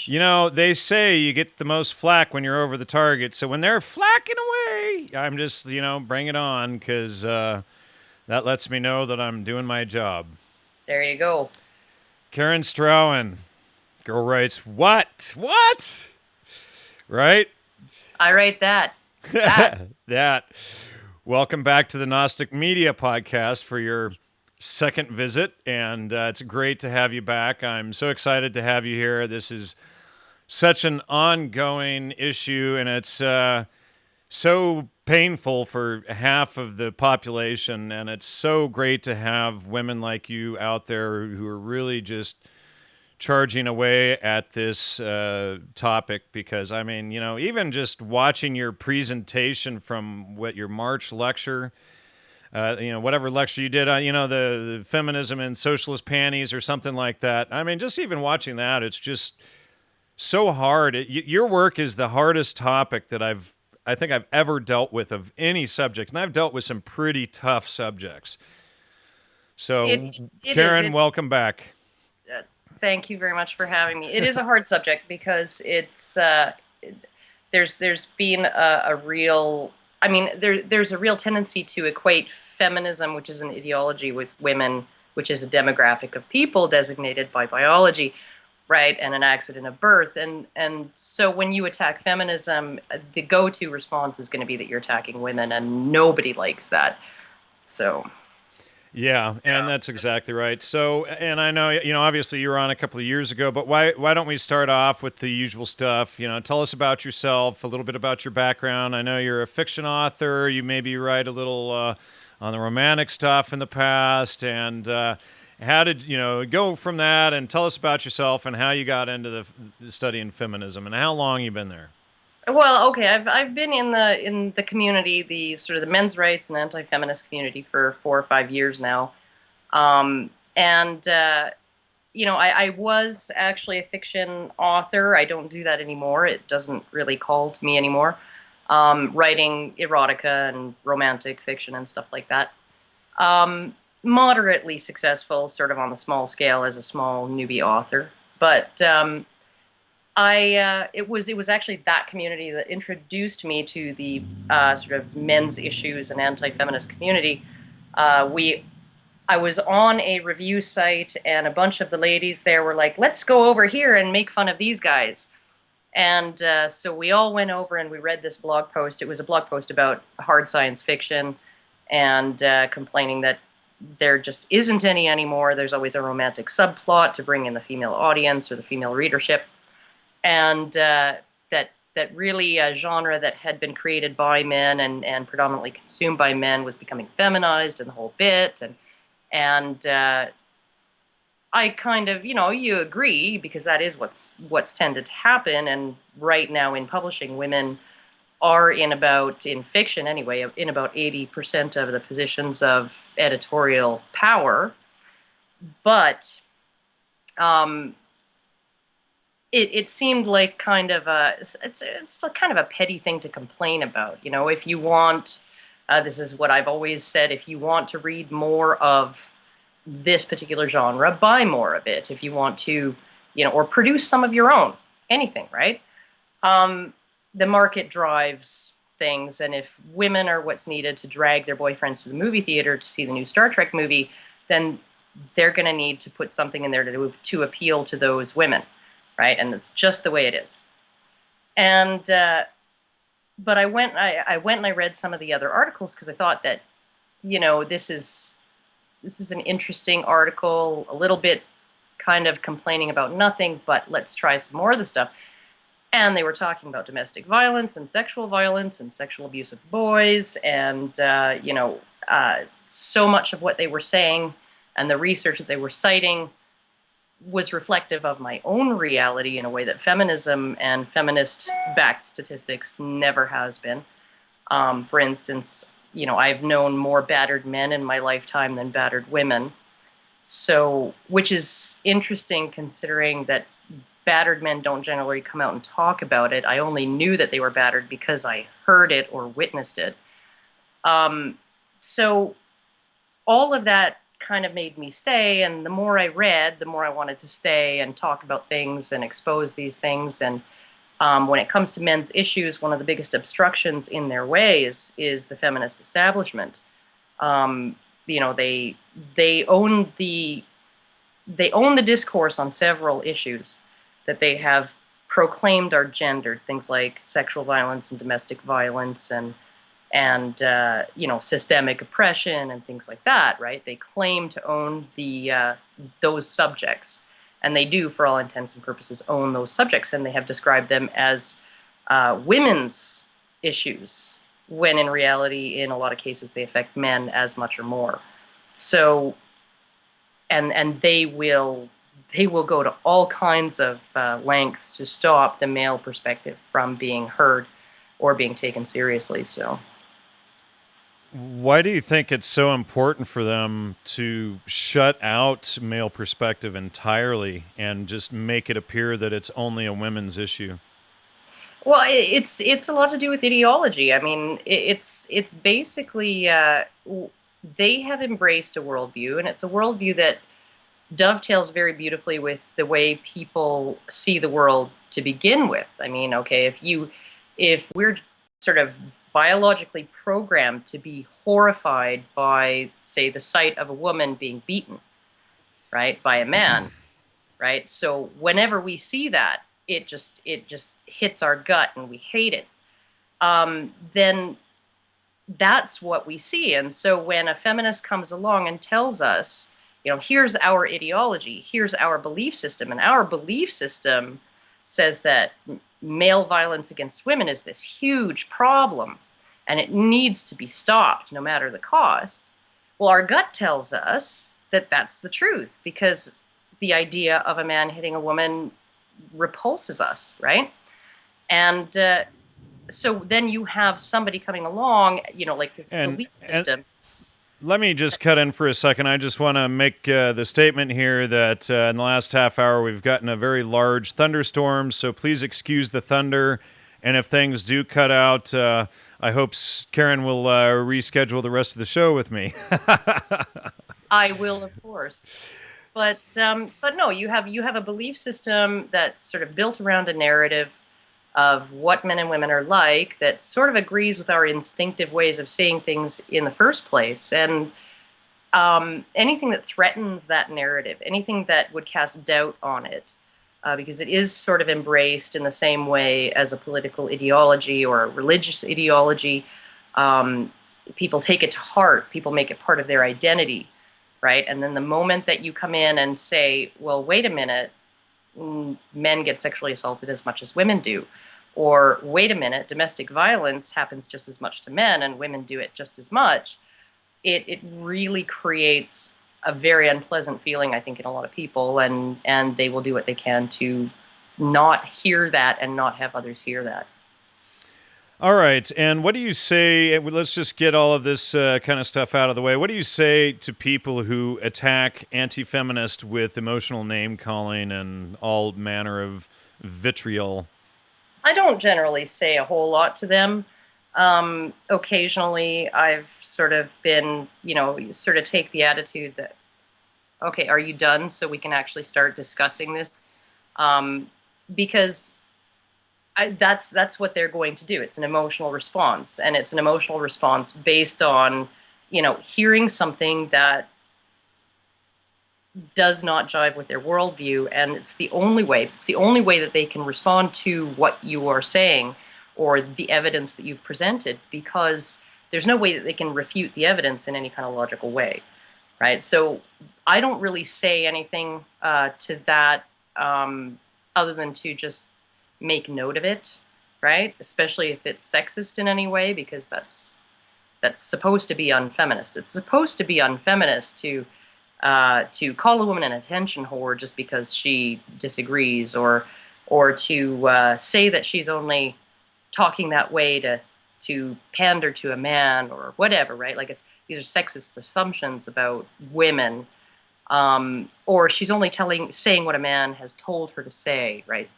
You know, they say you get the most flack when you're over the target. So when they're flacking away, I'm just, bring it on because that lets me know that I'm doing my job. There you go. Karen Straughan, girl writes, what? What? Right? I write that. That. Welcome back to the Gnostic Media podcast for your second visit. And it's great to have you back. I'm so excited to have you here. This is such an ongoing issue, and it's so painful for half of the population. And it's so great to have women like you out there who are really just charging away at this topic. Because, I mean, even just watching your presentation from your March lecture. Whatever lecture you did, the feminism and socialist panties or something like that. I mean, just even watching that, it's just so hard. Your work is the hardest topic that I think I've ever dealt with of any subject, and I've dealt with some pretty tough subjects. It So, it is. Karen, welcome back. Uh, Thank you very much for having me. It is a hard subject because there's been a real. I mean, there's a real tendency to equate feminism, which is an ideology, with women, which is a demographic of people designated by biology, right, and an accident of birth. And so when you attack feminism, the go-to response is going to be that you're attacking women, and nobody likes that. So. Yeah, and that's exactly right. So, and I know, obviously you were on a couple of years ago, but why don't we start off with the usual stuff? Tell us about yourself, a little bit about your background. I know you're a fiction author. You maybe write a little on the romantic stuff in the past, and how did go from that? And tell us about yourself and how you got into the studying feminism and how long you've been there. Well, okay, I've been in the community, the sort of the men's rights and anti-feminist community for 4 or 5 years now, and I was actually a fiction author. I don't do that anymore. It doesn't really call to me anymore. Writing erotica and romantic fiction and stuff like that. Moderately successful, sort of on the small scale as a small newbie author, but it was actually that community that introduced me to the sort of men's issues and anti-feminist community. We I was on a review site, and a bunch of the ladies there were like, "Let's go over here and make fun of these guys." And so we all went over and we read this blog post. It was a blog post about hard science fiction, and complaining that there just isn't any anymore. There's always a romantic subplot to bring in the female audience or the female readership, and that really a genre that had been created by men and predominantly consumed by men was becoming feminized and the whole bit. And I kind of, you agree, because that is what's tended to happen. And right now in publishing, women are in fiction anyway, in about 80% of the positions of editorial power. But um, it seemed like kind of it's kind of a petty thing to complain about. If you want, this is what I've always said, if you want to read more of this particular genre, buy more of it. If you want to, or produce some of your own, anything, right? The market drives things, and if women are what's needed to drag their boyfriends to the movie theater to see the new Star Trek movie, then they're going to need to put something in there to appeal to those women, right? And it's just the way it is. And but I went and I read some of the other articles because I thought that, this is an interesting article, a little bit kind of complaining about nothing, but let's try some more of the stuff. And they were talking about domestic violence and sexual abuse of boys, and so much of what they were saying and the research that they were citing was reflective of my own reality in a way that feminism and feminist-backed statistics never has been. For instance, I've known more battered men in my lifetime than battered women. So, which is interesting considering that battered men don't generally come out and talk about it. I only knew that they were battered because I heard it or witnessed it. So all of that kind of made me stay. And the more I read, the more I wanted to stay and talk about things and expose these things. And when it comes to men's issues, one of the biggest obstructions in their way is the feminist establishment. You know, they own the discourse on several issues that they have proclaimed are gendered, things like sexual violence and domestic violence and you know, systemic oppression and things like that, right? They claim to own those subjects, and they do, for all intents and purposes, own those subjects, and they have described them as women's issues, when in reality, in a lot of cases, they affect men as much or more. So, and they will go to all kinds of lengths to stop the male perspective from being heard or being taken seriously. So. Why do you think it's so important for them to shut out male perspective entirely and just make it appear that it's only a women's issue? Well, it's a lot to do with ideology. I mean, it's basically they have embraced a worldview, and it's a worldview that dovetails very beautifully with the way people see the world to begin with. I mean, okay, if we're sort of biologically programmed to be horrified by, say, the sight of a woman being beaten, right, by a man, right? So whenever we see that, it just hits our gut and we hate it. Then that's what we see. And so when a feminist comes along and tells us, you know, here's our ideology, here's our belief system, and our belief system says that male violence against women is this huge problem and it needs to be stopped no matter the cost. Well, our gut tells us that that's the truth, because the idea of a man hitting a woman repulses us, right? And so then you have somebody coming along, you know, like this belief system. Let me just cut in for a second. I just want to make the statement here that in the last half hour we've gotten a very large thunderstorm, so please excuse the thunder. And if things do cut out, I hope Karen will reschedule the rest of the show with me. I will, of course. But no, you have a belief system that's sort of built around a narrative of what men and women are like that sort of agrees with our instinctive ways of seeing things in the first place. And anything that threatens that narrative, anything that would cast doubt on it, because it is sort of embraced in the same way as a political ideology or a religious ideology, people take it to heart, people make it part of their identity, right? And then the moment that you come in and say, well, wait a minute, men get sexually assaulted as much as women do. Or, wait a minute, domestic violence happens just as much to men and women do it just as much. It really creates a very unpleasant feeling, I think, in a lot of people, and they will do what they can to not hear that and not have others hear that. All right, and what do you say, let's just get all of this kind of stuff out of the way. What do you say to people who attack anti-feminist with emotional name-calling and all manner of vitriol? I don't generally say a whole lot to them. Occasionally, I've sort of been, you know, sort of take the attitude that, okay, are you done so we can actually start discussing this? Because that's what they're going to do. It's an emotional response, and it's an emotional response based on, you know, hearing something that does not jive with their worldview, and it's the only way. It's the only way that they can respond to what you are saying or the evidence that you've presented, because there's no way that they can refute the evidence in any kind of logical way, right? So I don't really say anything to that other than to just make note of it, right? Especially if it's sexist in any way, because that's supposed to be unfeminist. It's supposed to be unfeminist to call a woman an attention whore just because she disagrees, or to say that she's only talking that way to pander to a man or whatever, right? Like, these are sexist assumptions about women, or she's only saying what a man has told her to say, right?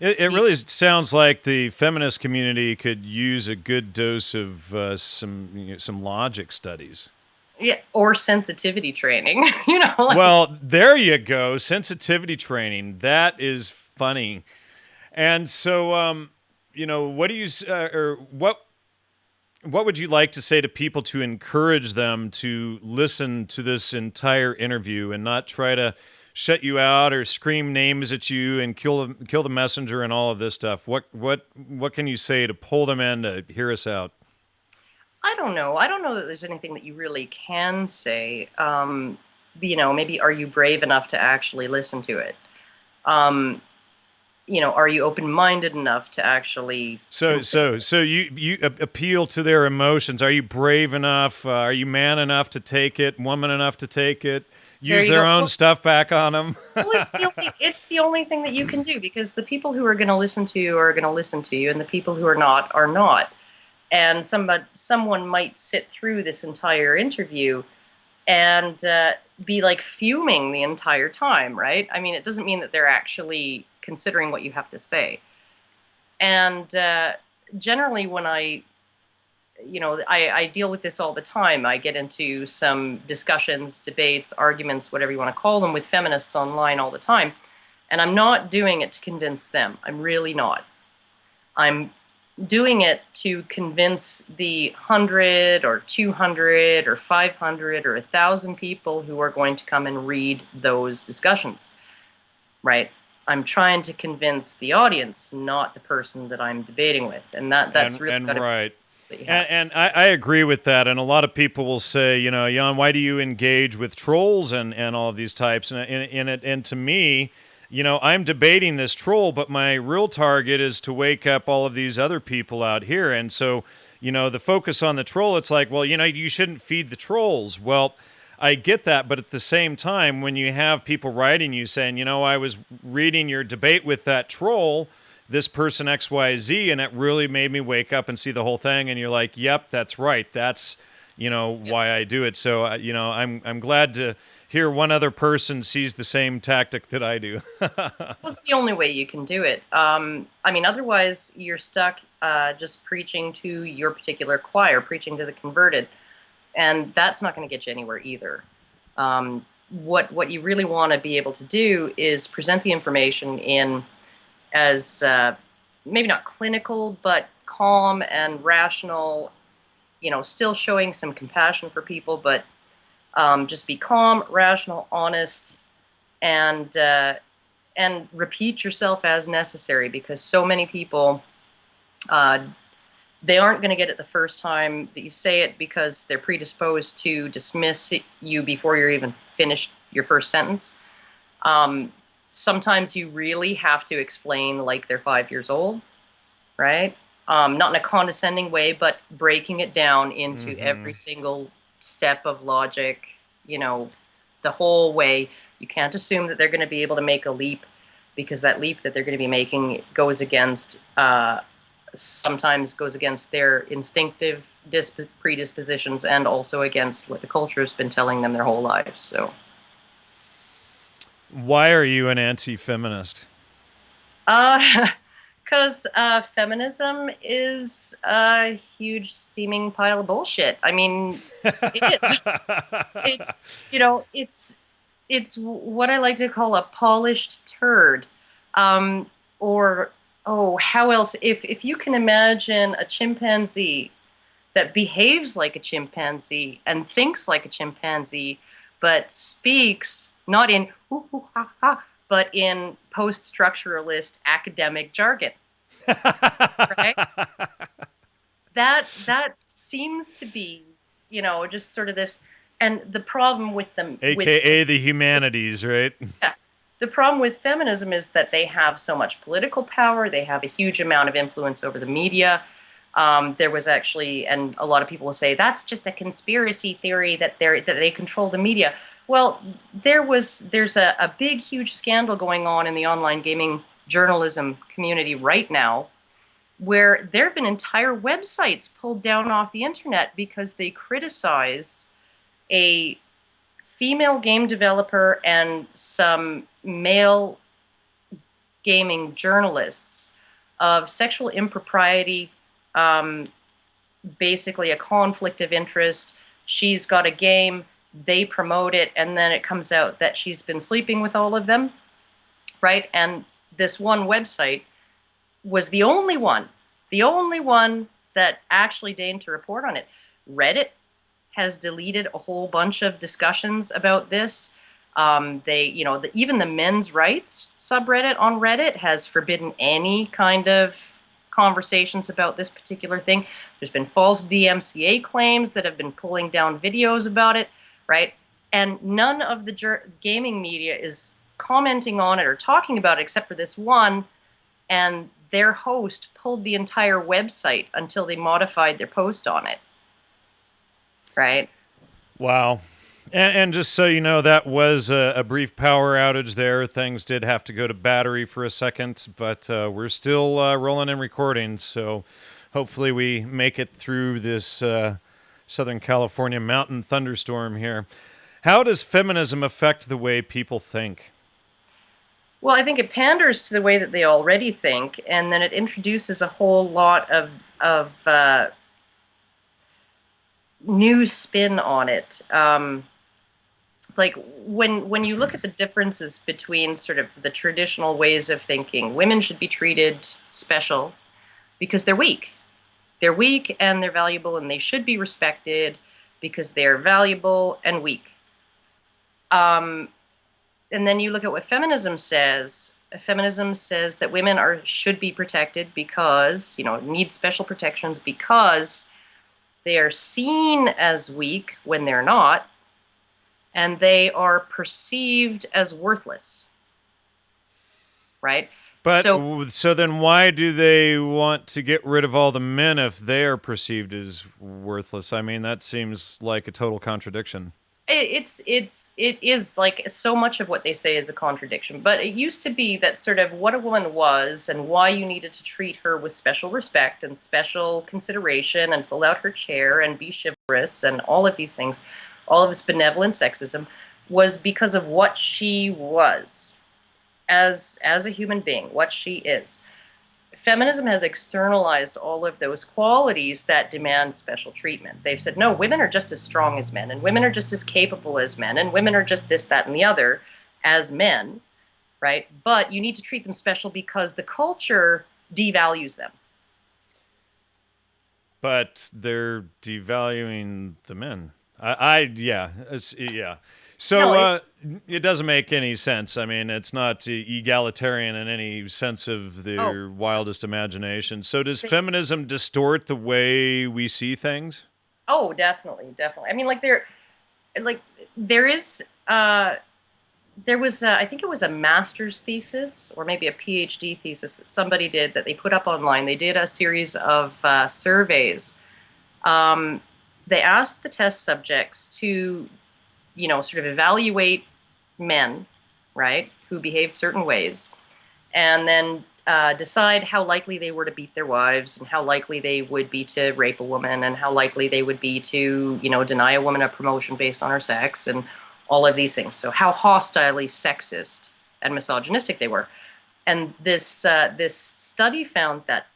It really sounds like the feminist community could use a good dose of some logic studies. Yeah, or sensitivity training, Well, there you go. Sensitivity training. That is funny. And so, what do you, or what would you like to say to people to encourage them to listen to this entire interview and not try to shut you out or scream names at you and kill the messenger and all of this stuff? What can you say to pull them in to hear us out? I don't know. I don't know that there's anything that you really can say. Maybe are you brave enough to actually listen to it? Are you open-minded enough to actually So you appeal to their emotions. Are you brave enough? Are you man enough to take it? Woman enough to take it? There Use you their go. own Well, stuff back on them? it's the only thing that you can do, because the people who are going to listen to you are going to listen to you, and the people who are not are not. And someone might sit through this entire interview and be like fuming the entire time, right? I mean, it doesn't mean that they're actually considering what you have to say. And generally, when I deal with this all the time. I get into some discussions, debates, arguments, whatever you want to call them, with feminists online all the time. And I'm not doing it to convince them. I'm really not. I'm doing it to convince the 100 or 200 or 500 or 1,000 people who are going to come and read those discussions, right? I'm trying to convince the audience, not the person that I'm debating with. And that's really Right. that you have. And I agree with that. And a lot of people will say, Jan, why do you engage with trolls and all of these types? And to me, I'm debating this troll, but my real target is to wake up all of these other people out here. And so, the focus on the troll, it's like, well, you shouldn't feed the trolls. Well, I get that, but at the same time, when you have people writing you saying, I was reading your debate with that troll, this person XYZ, and it really made me wake up and see the whole thing, and you're like, yep, that's right. That's, why I do it. So, I'm glad to hear one other person sees the same tactic that I do. Well, it's the only way you can do it. Otherwise you're stuck just preaching to your particular choir, preaching to the converted, and that's not going to get you anywhere either. What you really want to be able to do is present the information in as maybe not clinical, but calm and rational. Still showing some compassion for people, but just be calm, rational, honest, and repeat yourself as necessary, because so many people they aren't going to get it the first time that you say it, because they're predisposed to dismiss you before you're even finished your first sentence. Sometimes you really have to explain like they're 5 years old, right? Not in a condescending way, but breaking it down into every single step of logic, the whole way. You can't assume that they're going to be able to make a leap, because that leap that they're going to be making goes against, sometimes goes against their instinctive predispositions, and also against what the culture has been telling them their whole lives. So, Why are you an anti-feminist? Because feminism is a huge steaming pile of bullshit. I mean, it is. It's what I like to call a polished turd. Or, how else? If you can imagine a chimpanzee that behaves like a chimpanzee and thinks like a chimpanzee, but speaks not in hoo, hoo, ha, ha, but in post-structuralist academic jargon, right? That seems to be, just sort of this. And the problem with them, AKA the humanities, right? yeah, the problem with feminism is that they have so much political power. They have a huge amount of influence over the media. There was actually, and a lot of people will say that's just a conspiracy theory that they control the media. Well, there's a big, huge scandal going on in the online gaming journalism community right now, where there have been entire websites pulled down off the internet because they criticized a female game developer and some male gaming journalists of sexual impropriety, basically a conflict of interest, she's got a game, they promote it, and then it comes out that she's been sleeping with all of them, right? And this one website was the only one that actually deigned to report on it. Reddit has deleted a whole bunch of discussions about this. Even the men's rights subreddit on Reddit has forbidden any kind of conversations about this particular thing. There's been false DMCA claims that have been pulling down videos about it, right? And none of the gaming media is commenting on it or talking about it except for this one, and their host pulled the entire website until they modified their post on it. Right? Wow. And just so you know, that was a brief power outage there. Things did have to go to battery for a second, but we're still rolling and recording, so hopefully we make it through this Southern California mountain thunderstorm here. How does feminism affect the way people think? Well, I think it panders to the way that they already think, and then it introduces a whole lot of new spin on it. Like when you look at the differences between sort of the traditional ways of thinking, women should be treated special because they're weak. They're weak and they're valuable, and they should be respected because they're valuable and weak. And then you look at what feminism says. Feminism says that women should be protected because, need special protections because they are seen as weak when they're not, and they are perceived as worthless. Right? But so then why do they want to get rid of all the men if they are perceived as worthless? I mean, that seems like a total contradiction. It is like so much of what they say is a contradiction, but it used to be that sort of what a woman was and why you needed to treat her with special respect and special consideration and pull out her chair and be chivalrous and all of these things, all of this benevolent sexism, was because of what she was as a human being, what she is. Feminism has externalized all of those qualities that demand special treatment. They've said, no, women are just as strong as men, and women are just as capable as men, and women are just this, that, and the other as men, right? But you need to treat them special because the culture devalues them. But they're devaluing the men. Yeah. So it doesn't make any sense. I mean, it's not egalitarian in any sense of their wildest imagination. So does feminism distort the way we see things? Oh, definitely. I mean, there was, I think it was a master's thesis or maybe a PhD thesis that somebody did that they put up online. They did a series of surveys. They asked the test subjects to sort of evaluate men, right, who behaved certain ways, and then decide how likely they were to beat their wives and how likely they would be to rape a woman and how likely they would be to, deny a woman a promotion based on her sex and all of these things. So how hostilely sexist and misogynistic they were. And this study found that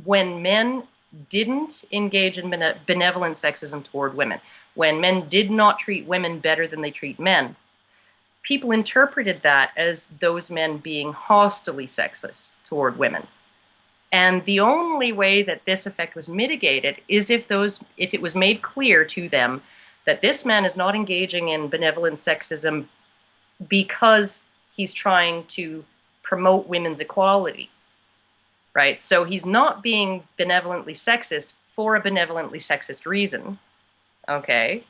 when men didn't engage in benevolent sexism toward women, when men did not treat women better than they treat men, people interpreted that as those men being hostilely sexist toward women. And the only way that this effect was mitigated is if it was made clear to them that this man is not engaging in benevolent sexism because he's trying to promote women's equality, right? So he's not being benevolently sexist for a benevolently sexist reason. Okay.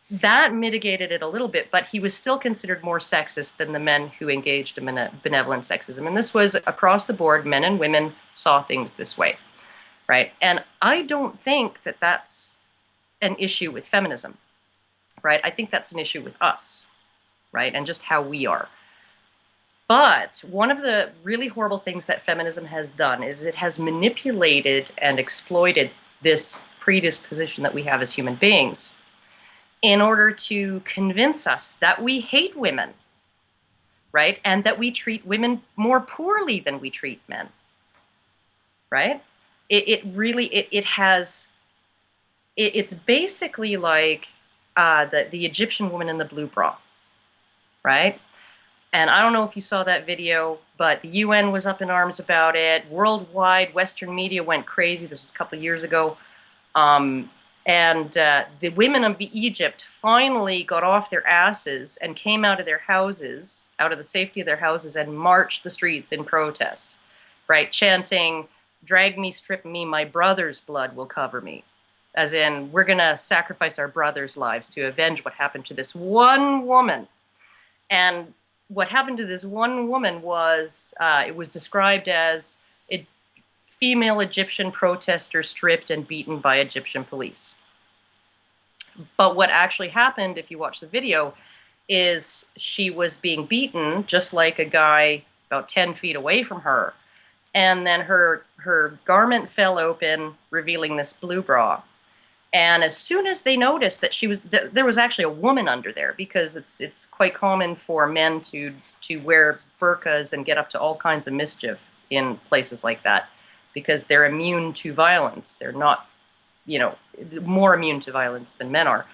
That mitigated it a little bit, but he was still considered more sexist than the men who engaged in benevolent sexism. And this was across the board. Men and women saw things this way, right? And I don't think that that's an issue with feminism, right? I think that's an issue with us, right? And just how we are. But one of the really horrible things that feminism has done is it has manipulated and exploited this predisposition that we have as human beings in order to convince us that we hate women, right? And that we treat women more poorly than we treat men, right? It has it's basically like the Egyptian woman in the blue bra, right? And I don't know if you saw that video, but the UN was up in arms about it. Worldwide, Western media went crazy. This was a couple of years ago. Um, and the women of Egypt finally got off their asses and came out of their houses, out of the safety of their houses, and marched the streets in protest, right? Chanting, "Drag me, strip me, my brother's blood will cover me." As in, we're going to sacrifice our brothers' lives to avenge what happened to this one woman. And what happened to this one woman was, it was described as a female Egyptian protester stripped and beaten by Egyptian police. But what actually happened, if you watch the video, is she was being beaten just like a guy about 10 feet away from her. And then her garment fell open, revealing this blue bra. And as soon as they noticed that there was actually a woman under there, because it's quite common for men to wear burqas and get up to all kinds of mischief in places like that, because they're immune to violence. They're not, more immune to violence than men are.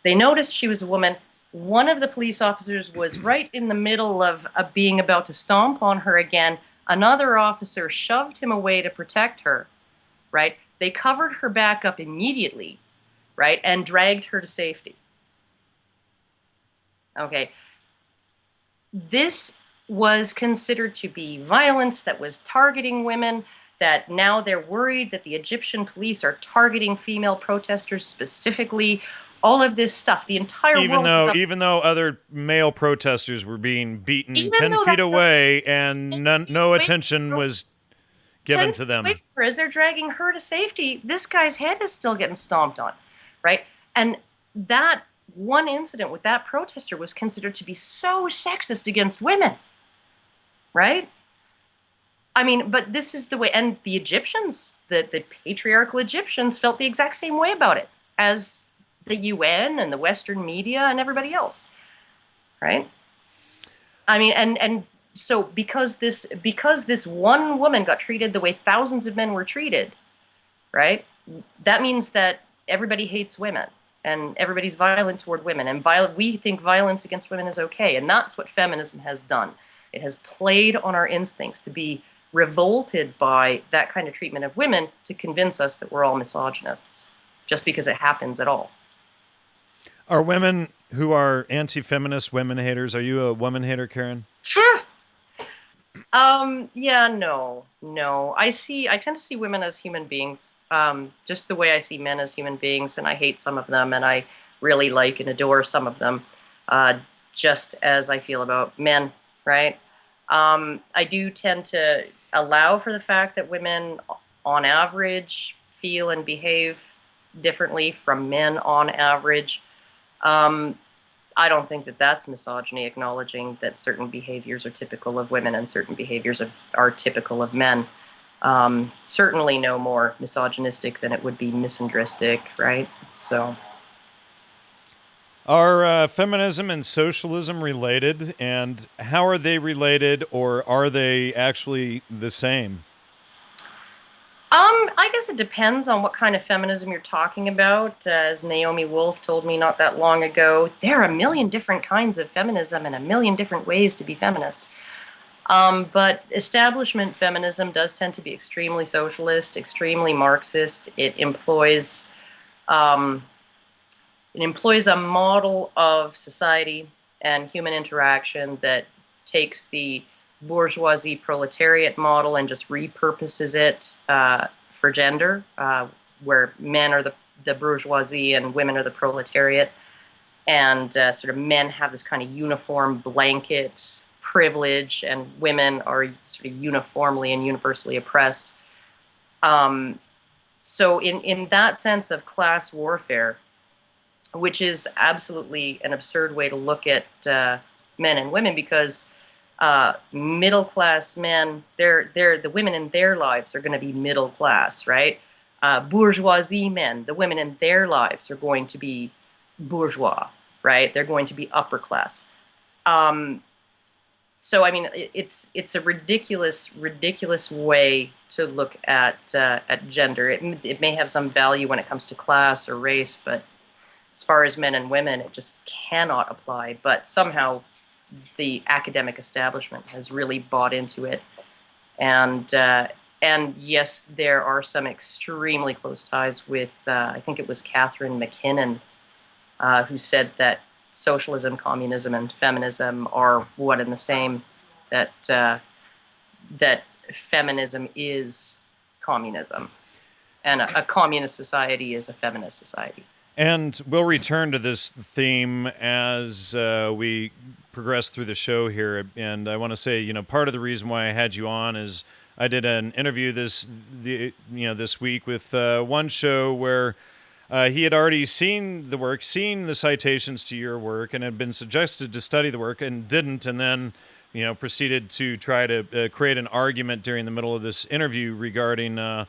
They noticed she was a woman. One of the police officers was right in the middle of being about to stomp on her again. Another officer shoved him away to protect her, right? They covered her back up immediately, right, and dragged her to safety. Okay. This was considered to be violence that was targeting women, that now they're worried that the Egyptian police are targeting female protesters specifically. All of this stuff, the entire world. Even though other male protesters were being beaten 10 feet away and no attention was given to them. As they're dragging her to safety, this guy's head is still getting stomped on, right? And that one incident with that protester was considered to be so sexist against women, right? I mean, but this is the way, and the Egyptians, the patriarchal Egyptians felt the exact same way about it as the UN and the Western media and everybody else, right? I mean, and so because this one woman got treated the way thousands of men were treated, right? That means that everybody hates women and everybody's violent toward women, and we think violence against women is okay, and that's what feminism has done. It has played on our instincts to be revolted by that kind of treatment of women to convince us that we're all misogynists, just because it happens at all. Are women who are anti-feminist women haters, are you a woman hater, Karen? Sure. Yeah, no. I tend to see women as human beings, just the way I see men as human beings, and I hate some of them, and I really like and adore some of them, just as I feel about men, right? I do tend to allow for the fact that women, on average, feel and behave differently from men on average. I don't think that that's misogyny, acknowledging that certain behaviors are typical of women and certain behaviors are typical of men. Certainly no more misogynistic than it would be misandristic, right? So, are feminism and socialism related, and how are they related, or are they actually the same? I guess it depends on what kind of feminism you're talking about. As Naomi Wolf told me not that long ago, there are a million different kinds of feminism and a million different ways to be feminist. But establishment feminism does tend to be extremely socialist, extremely Marxist. It employs a model of society and human interaction that takes the bourgeoisie proletariat model and just repurposes it for gender, where men are the bourgeoisie and women are the proletariat. And sort of men have this kind of uniform blanket privilege, and women are sort of uniformly and universally oppressed. So in that sense of class warfare, which is absolutely an absurd way to look at men and women, because middle class men, the women in their lives are going to be middle class, right? Bourgeoisie men, the women in their lives are going to be bourgeois, right? They're going to be upper class. So I mean, it's a ridiculous way to look at gender. It may have some value when it comes to class or race, but as far as men and women, it just cannot apply. But somehow the academic establishment has really bought into it, and yes, there are some extremely close ties with I think it was Catherine McKinnon who said that socialism, communism, and feminism are one and the same. That feminism is communism, and a communist society is a feminist society. And we'll return to this theme as we progress through the show here. And I want to say, part of the reason why I had you on is I did an interview this week with one show where he had already seen the work, seen the citations to your work, and had been suggested to study the work and didn't, and then proceeded to try to create an argument during the middle of this interview regarding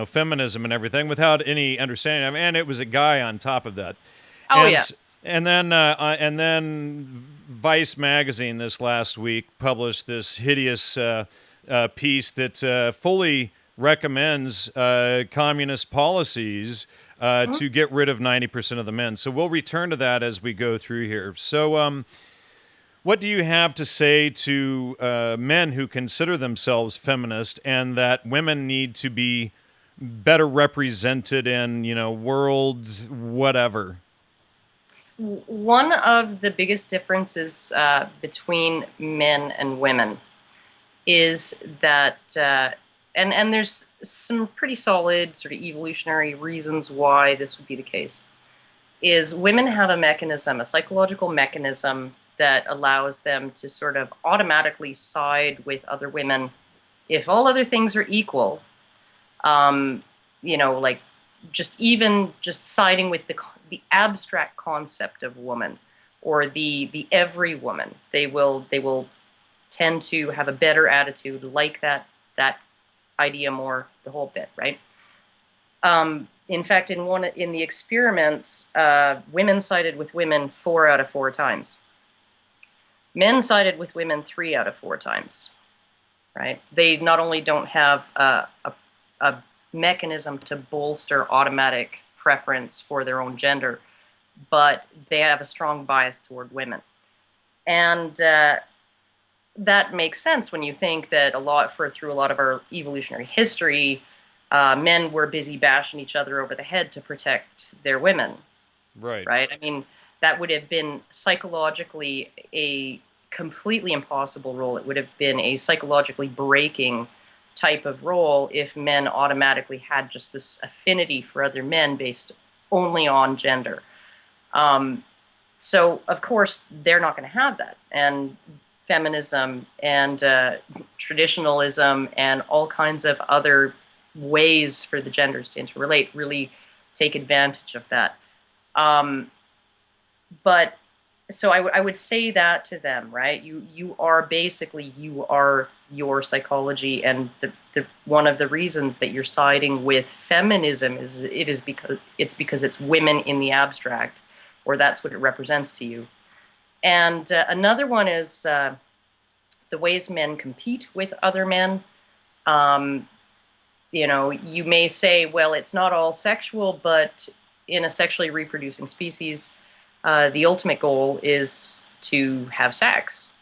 feminism and everything without any understanding of it. And it was a guy on top of that. Oh, and, yeah. And then Vice magazine this last week published this hideous piece that fully recommends communist policies to get rid of 90% of the men. So we'll return to that as we go through here. So what do you have to say to men who consider themselves feminist and that women need to be better represented in, world whatever? One of the biggest differences between men and women is that, and there's some pretty solid sort of evolutionary reasons why this would be the case, is women have a mechanism, a psychological mechanism that allows them to sort of automatically side with other women if all other things are equal. Like just siding with the abstract concept of woman or the every woman, they will tend to have a better attitude, like that idea more, the whole bit, right? In fact, in the experiments, women sided with women 4 out of 4 times. Men sided with women 3 out of 4 times, right? They not only don't have a mechanism to bolster automatic preference for their own gender, but they have a strong bias toward women. And that makes sense when you think that through a lot of our evolutionary history, men were busy bashing each other over the head to protect their women. Right. Right? I mean, that would have been psychologically a completely impossible role. It would have been a psychologically breaking type of role if men automatically had just this affinity for other men based only on gender. So, of course, they're not going to have that. And feminism and traditionalism and all kinds of other ways for the genders to interrelate really take advantage of that. But so I would say that to them, right? You are your psychology, and the one of the reasons that you're siding with feminism is because it's women in the abstract, or that's what it represents to you. And another one is the ways men compete with other men. You may say, well, it's not all sexual, but in a sexually reproducing species, the ultimate goal is to have sex.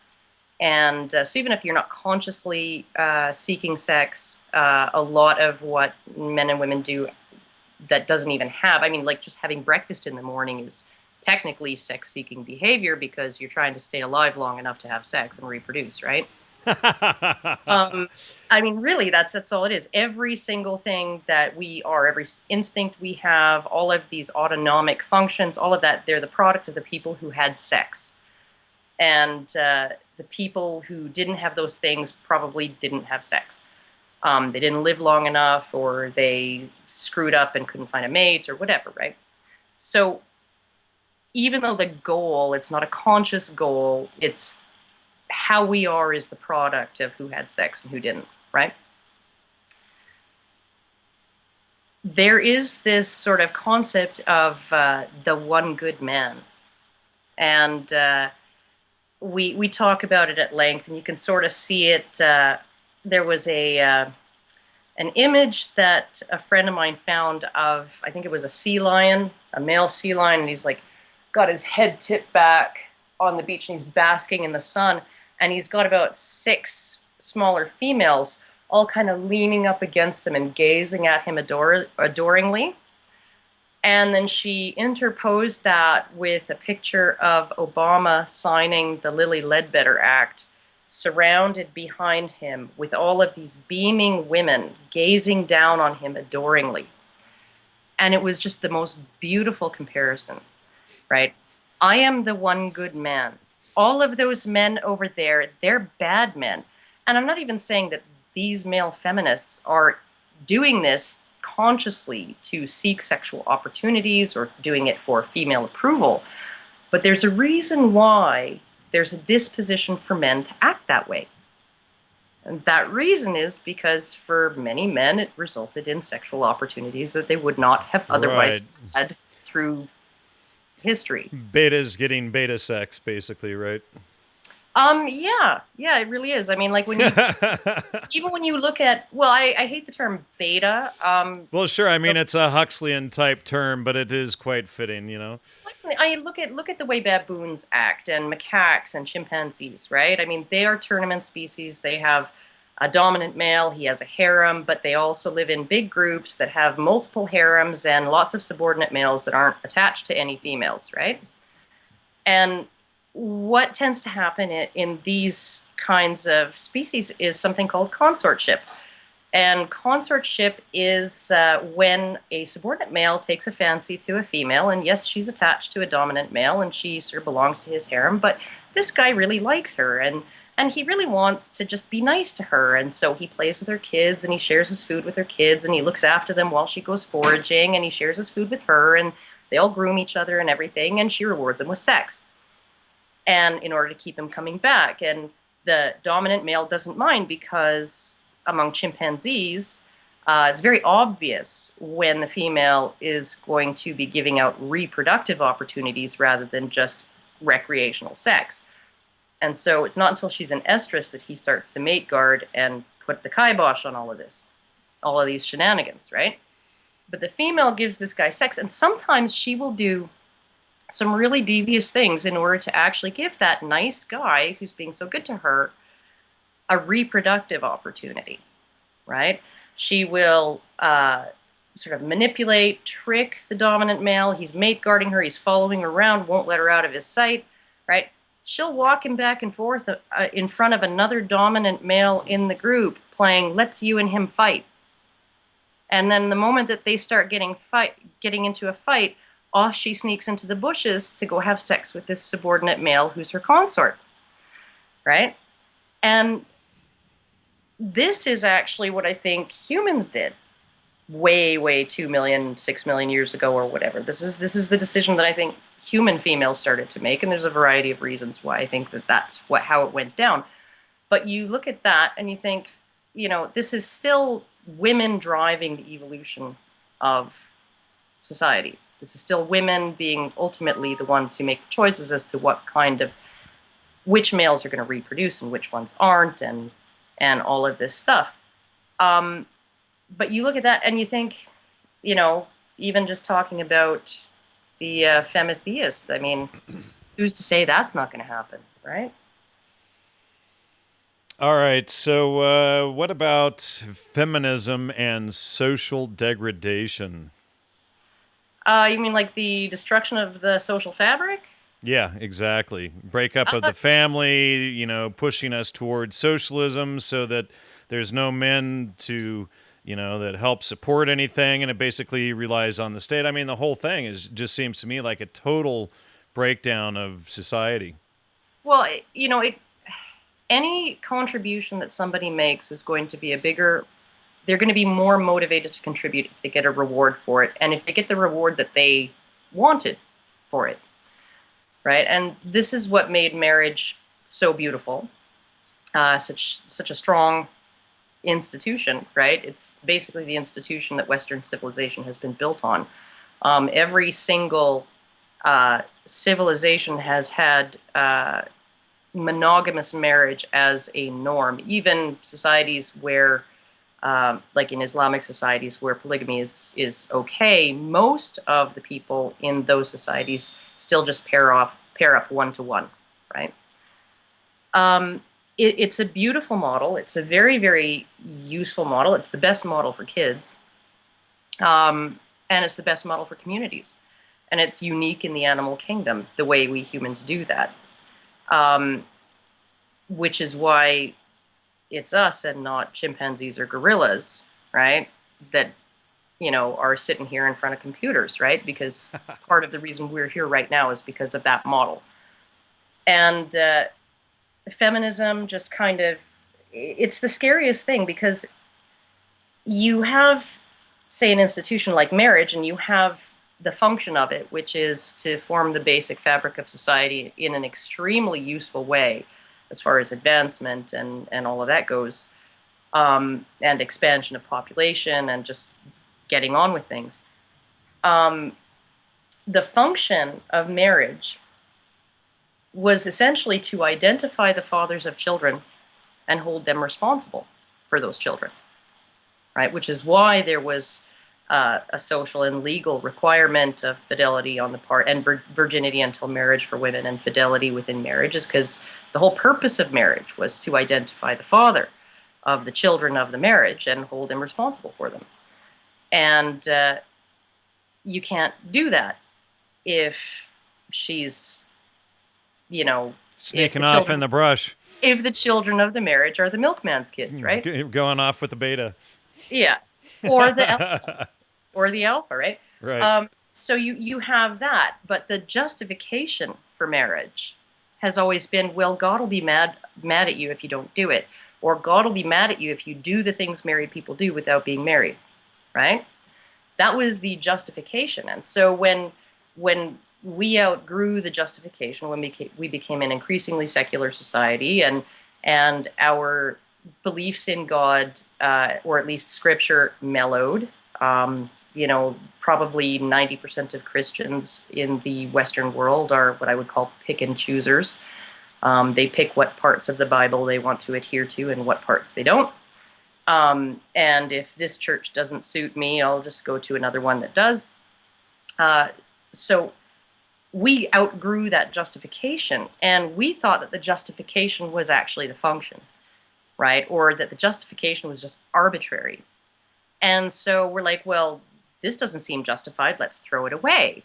And so even if you're not consciously seeking sex, a lot of what men and women do that doesn't even have, like just having breakfast in the morning is technically sex-seeking behavior because you're trying to stay alive long enough to have sex and reproduce, right? Really, that's all it is. Every single thing that we are, every instinct we have, all of these autonomic functions, all of that, they're the product of the people who had sex. And the people who didn't have those things probably didn't have sex. They didn't live long enough, or they screwed up and couldn't find a mate, or whatever, right? So even though the goal, it's not a conscious goal, it's how we are is the product of who had sex and who didn't, right? There is this sort of concept of the one good man. And we talk about it at length, and you can sort of see it. There was an image that a friend of mine found of, I think it was a sea lion, a male sea lion, and he's like got his head tipped back on the beach, and he's basking in the sun, and he's got about 6 smaller females all kind of leaning up against him and gazing at him adoringly. And then she interposed that with a picture of Obama signing the Lilly Ledbetter Act, surrounded behind him with all of these beaming women gazing down on him adoringly. And it was just the most beautiful comparison, right? I am the one good man. All of those men over there, they're bad men. And I'm not even saying that these male feminists are doing this consciously to seek sexual opportunities or doing it for female approval. But there's a reason why there's a disposition for men to act that way. And that reason is because for many men, it resulted in sexual opportunities that they would not have otherwise had through history. Betas getting beta sex, basically, right? Yeah, it really is. I mean, like when you, even when you look at, well, I hate the term beta. Well, sure. I mean, it's a Huxleyan type term, but it is quite fitting, you know. I look at the way baboons act and macaques and chimpanzees, right? I mean, they are tournament species. They have a dominant male. He has a harem, but they also live in big groups that have multiple harems and lots of subordinate males that aren't attached to any females, right? And what tends to happen in these kinds of species is something called consortship. And consortship is when a subordinate male takes a fancy to a female, and yes, she's attached to a dominant male, and she sort of belongs to his harem, but this guy really likes her, and he really wants to just be nice to her, and so he plays with her kids, and he shares his food with her kids, and he looks after them while she goes foraging, and he shares his food with her, and they all groom each other and everything, and she rewards him with sex. And in order to keep him coming back, and the dominant male doesn't mind because among chimpanzees, it's very obvious when the female is going to be giving out reproductive opportunities rather than just recreational sex. And so it's not until she's in estrus that he starts to mate guard and put the kibosh on all of this, all of these shenanigans, right? But the female gives this guy sex, and sometimes she will do some really devious things in order to actually give that nice guy who's being so good to her a reproductive opportunity, right? She will sort of manipulate, trick the dominant male. He's mate guarding her. He's following her around, won't let her out of his sight, right? She'll walk him back and forth in front of another dominant male in the group playing "Let's you and him fight." And then the moment that they start getting into a fight, off she sneaks into the bushes to go have sex with this subordinate male who's her consort, right? And this is actually what I think humans did way 2 million, 6 million years ago or whatever. This is the decision that I think human females started to make, and there's a variety of reasons why I think that that's how it went down. But you look at that and you think, you know, this is still women driving the evolution of society. This is still women being ultimately the ones who make choices as to which males are going to reproduce and which ones aren't, and all of this stuff. But you look at that and you think, you know, even just talking about the femitheist, I mean, who's to say that's not going to happen, right? All right, so what about feminism and social degradation? You mean like the destruction of the social fabric? Yeah, exactly. Breakup of the family, you know, pushing us towards socialism so that there's no men to, you know, that help support anything, and it basically relies on the state. I mean, the whole thing just seems to me like a total breakdown of society. Well, you know, any contribution that somebody makes is going to be they're going to be more motivated to contribute if they get a reward for it, and if they get the reward that they wanted for it, right? And this is what made marriage so beautiful, such a strong institution, right? It's basically the institution that Western civilization has been built on. Every single civilization has had monogamous marriage as a norm. Even societies where, like in Islamic societies where polygamy is okay, most of the people in those societies still just pair up 1-to-1, right? It's a beautiful model. It's a very, very useful model. It's the best model for kids, and it's the best model for communities. And it's unique in the animal kingdom, the way we humans do that, which is why it's us and not chimpanzees or gorillas, right? That, are sitting here in front of computers, right? Because part of the reason we're here right now is because of that model. And feminism just kind of, it's the scariest thing, because you have, say, an institution like marriage, and you have the function of it, which is to form the basic fabric of society in an extremely useful way as far as advancement and all of that goes, and expansion of population and just getting on with things. The function of marriage was essentially to identify the fathers of children and hold them responsible for those children, right? Which is why there was a social and legal requirement of fidelity on the part, and virginity until marriage for women, and fidelity within marriage, is because the whole purpose of marriage was to identify the father of the children of the marriage and hold him responsible for them. And you can't do that if she's, sneaking off in the brush. If the children of the marriage are the milkman's kids, right? Going off with the beta. Yeah. Or the alpha. Or the alpha, right? Right. So you have that, but the justification for marriage has always been, well, God will be mad at you if you don't do it, or God will be mad at you if you do the things married people do without being married, right? That was the justification. And so when we outgrew the justification, when we became an increasingly secular society, and our beliefs in God, or at least Scripture, mellowed. Probably 90% of Christians in the Western world are what I would call pick and choosers. They pick what parts of the Bible they want to adhere to and what parts they don't. And if this church doesn't suit me, I'll just go to another one that does. So we outgrew that justification, and we thought that the justification was actually the function, right? Or that the justification was just arbitrary. And so we're like, well, this doesn't seem justified. Let's throw it away,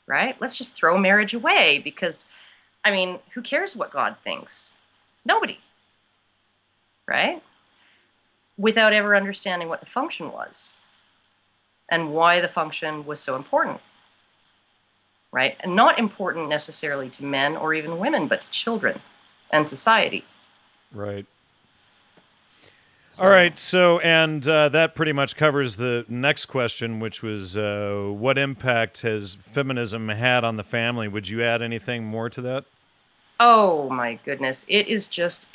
right? Let's just throw marriage away, because, I mean, who cares what God thinks? Nobody, right? Without ever understanding what the function was and why the function was so important, right? And not important necessarily to men or even women, but to children and society. Right. All right. So, and that pretty much covers the next question, which was, what impact has feminism had on the family? Would you add anything more to that? Oh my goodness. It's just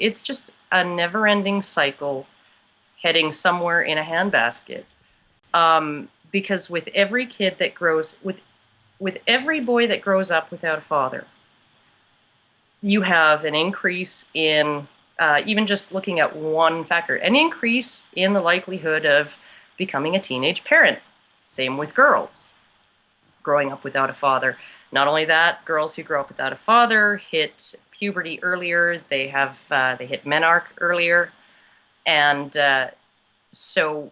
a never-ending cycle heading somewhere in a handbasket. Because with every kid that grows, with every boy that grows up without a father, you have an increase in, even just looking at one factor, an increase in the likelihood of becoming a teenage parent. Same with girls growing up without a father. Not only that, girls who grow up without a father hit puberty earlier. They hit menarche earlier, and so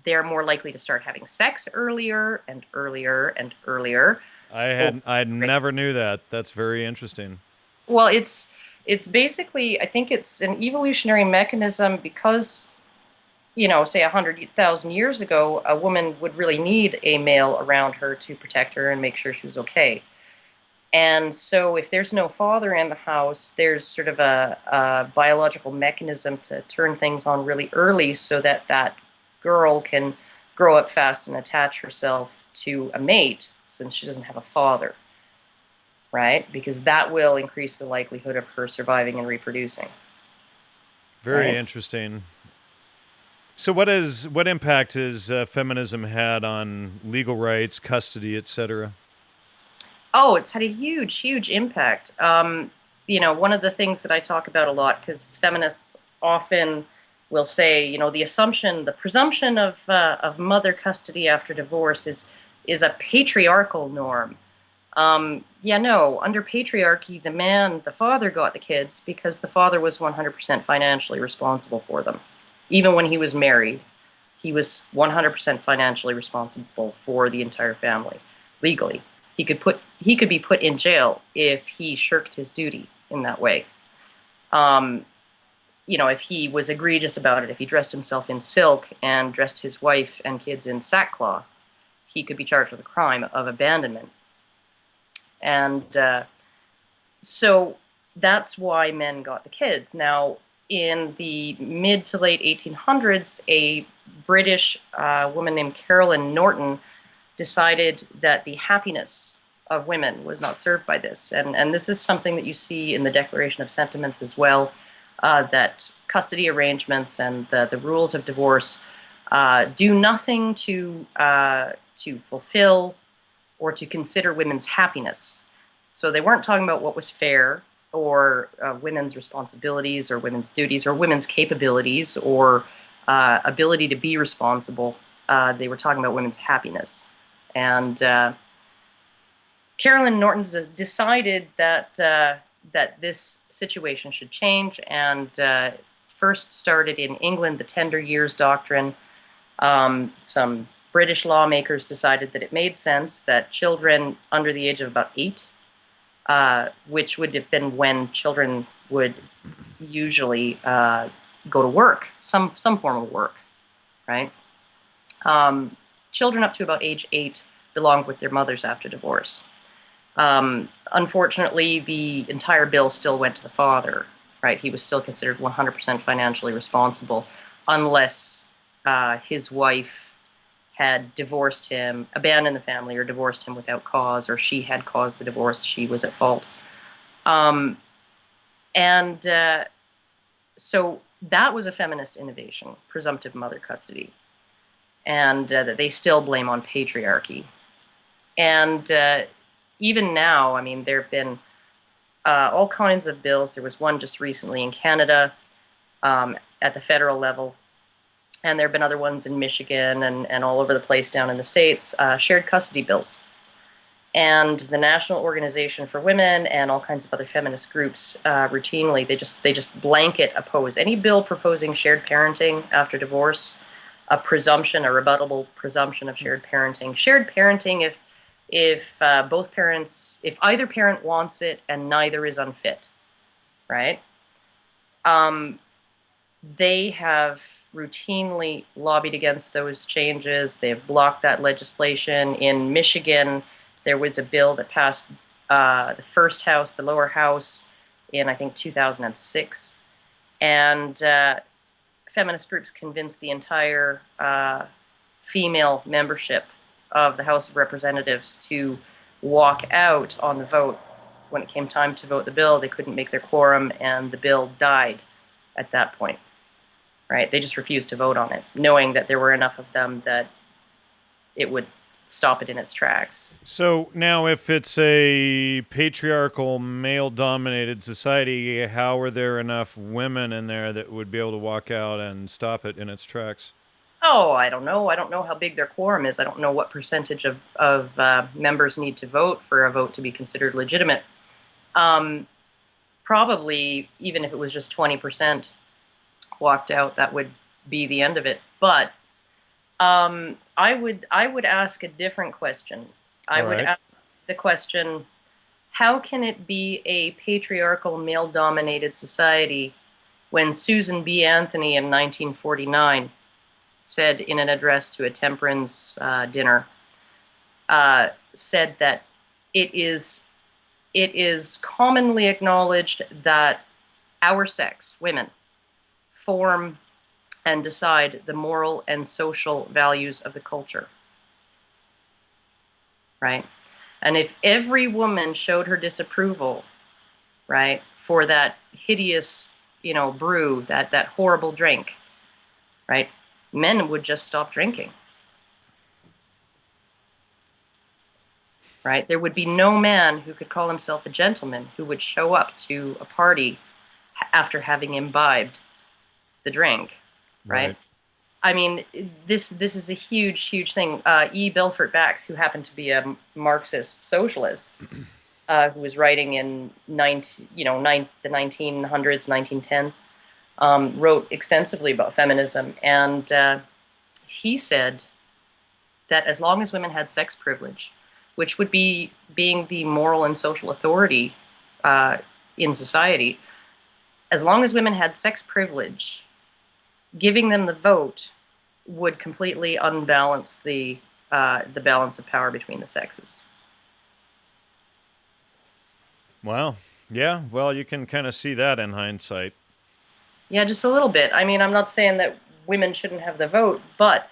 they're more likely to start having sex earlier and earlier and earlier. I never knew that. That's very interesting. Well, it's basically, I think it's an evolutionary mechanism, because, say 100,000 years ago, a woman would really need a male around her to protect her and make sure she was okay. And so if there's no father in the house, there's sort of a biological mechanism to turn things on really early, so that girl can grow up fast and attach herself to a mate, since she doesn't have a father, right? Because that will increase the likelihood of her surviving and reproducing. Very interesting. So what impact has feminism had on legal rights, custody, etc.? Oh, it's had a huge, huge impact. one of the things that I talk about a lot, because feminists often will say, the presumption of mother custody after divorce is a patriarchal norm. No, under patriarchy, the father got the kids because the father was 100% financially responsible for them. Even when he was married, he was 100% financially responsible for the entire family, legally. He could be put in jail if he shirked his duty in that way. If he was egregious about it, if he dressed himself in silk and dressed his wife and kids in sackcloth, he could be charged with a crime of abandonment. And so that's why men got the kids. Now, in the mid to late 1800s, a British woman named Caroline Norton decided that the happiness of women was not served by this. And this is something that you see in the Declaration of Sentiments as well, that custody arrangements and the rules of divorce do nothing to fulfill or to consider women's happiness. So they weren't talking about what was fair, or women's responsibilities, or women's duties, or women's capabilities, or ability to be responsible. They were talking about women's happiness. And Caroline Norton decided that this situation should change, and first started in England the Tender Years Doctrine. Some British lawmakers decided that it made sense that children under the age of about 8, which would have been when children would usually go to work, some form of work, right? Children up to about age 8 belonged with their mothers after divorce. Unfortunately, the entire bill still went to the father, right? He was still considered 100% financially responsible unless his wife had divorced him, abandoned the family, or divorced him without cause, or she had caused the divorce, she was at fault. So that was a feminist innovation, presumptive mother custody, and that they still blame on patriarchy. And even now, I mean, there have been all kinds of bills. There was one just recently in Canada at the federal level, and there have been other ones in Michigan and all over the place down in the States, shared custody bills. And the National Organization for Women and all kinds of other feminist groups routinely, they just blanket oppose any bill proposing shared parenting after divorce, a rebuttable presumption of shared parenting. Shared parenting if either parent wants it and neither is unfit, right? They have routinely lobbied against those changes. They've blocked that legislation. In Michigan, there was a bill that passed the first house, the lower house, in, I think, 2006. And feminist groups convinced the entire female membership of the House of Representatives to walk out on the vote. When it came time to vote the bill, they couldn't make their quorum, and the bill died at that point. Right? They just refused to vote on it, knowing that there were enough of them that it would stop it in its tracks. So now, if it's a patriarchal, male-dominated society, how are there enough women in there that would be able to walk out and stop it in its tracks? Oh, I don't know. I don't know how big their quorum is. I don't know what percentage of members need to vote for a vote to be considered legitimate. Probably, even if it was just 20%, walked out, that would be the end of it. But I would ask a different question. I would ask the question, how can it be a patriarchal, male-dominated society when Susan B. Anthony in 1949 said in an address to a temperance dinner, said that it is commonly acknowledged that our sex, women, form and decide the moral and social values of the culture, right? And if every woman showed her disapproval, right, for that hideous, brew, that horrible drink, right, men would just stop drinking. right? There would be no man who could call himself a gentleman who would show up to a party after having imbibed the drink, right? Right. I mean, this is a huge thing. E. Belfort Bax, who happened to be a Marxist socialist, who was writing in the 1900s, 1910s, wrote extensively about feminism, and he said that as long as women had sex privilege, which would be being the moral and social authority in society, as long as women had sex privilege, giving them the vote would completely unbalance the balance of power between the sexes. Wow. Yeah. Well, you can kind of see that in hindsight. Yeah, just a little bit. I mean, I'm not saying that women shouldn't have the vote, but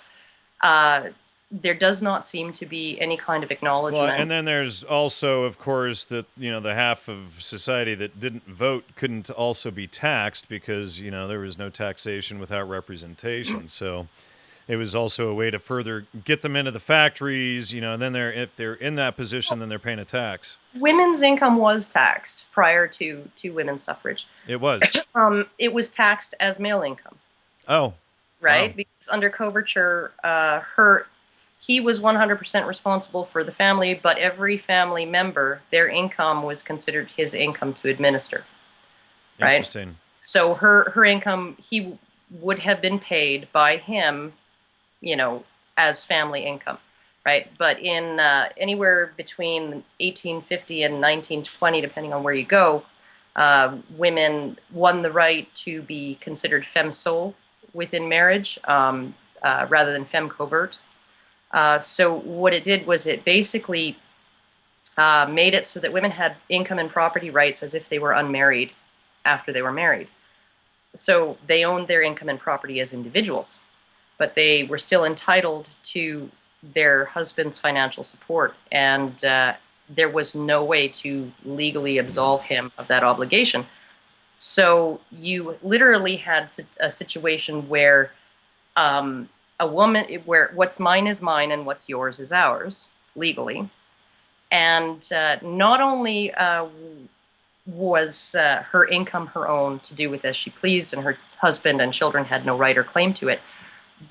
there does not seem to be any kind of acknowledgement. Well, and then there's also, of course, that the half of society that didn't vote couldn't also be taxed because there was no taxation without representation. So it was also a way to further get them into the factories. And then if they're in that position, then they're paying a tax. Women's income was taxed prior to women's suffrage. It was. It was taxed as male income. Oh. Right, wow. Because under coverture, he was 100% responsible for the family, but every family member, their income was considered his income to administer. Right? Interesting. So her income, he would have been paid by him, as family income, right? But in anywhere between 1850 and 1920, depending on where you go, women won the right to be considered femme sole within marriage, rather than femme covert. So what it did was it basically made it so that women had income and property rights as if they were unmarried after they were married. So they owned their income and property as individuals, but they were still entitled to their husband's financial support, and there was no way to legally absolve him of that obligation. So you literally had a situation where a woman, where what's mine is mine and what's yours is ours, legally. And not only was her income her own to do with as she pleased, and her husband and children had no right or claim to it,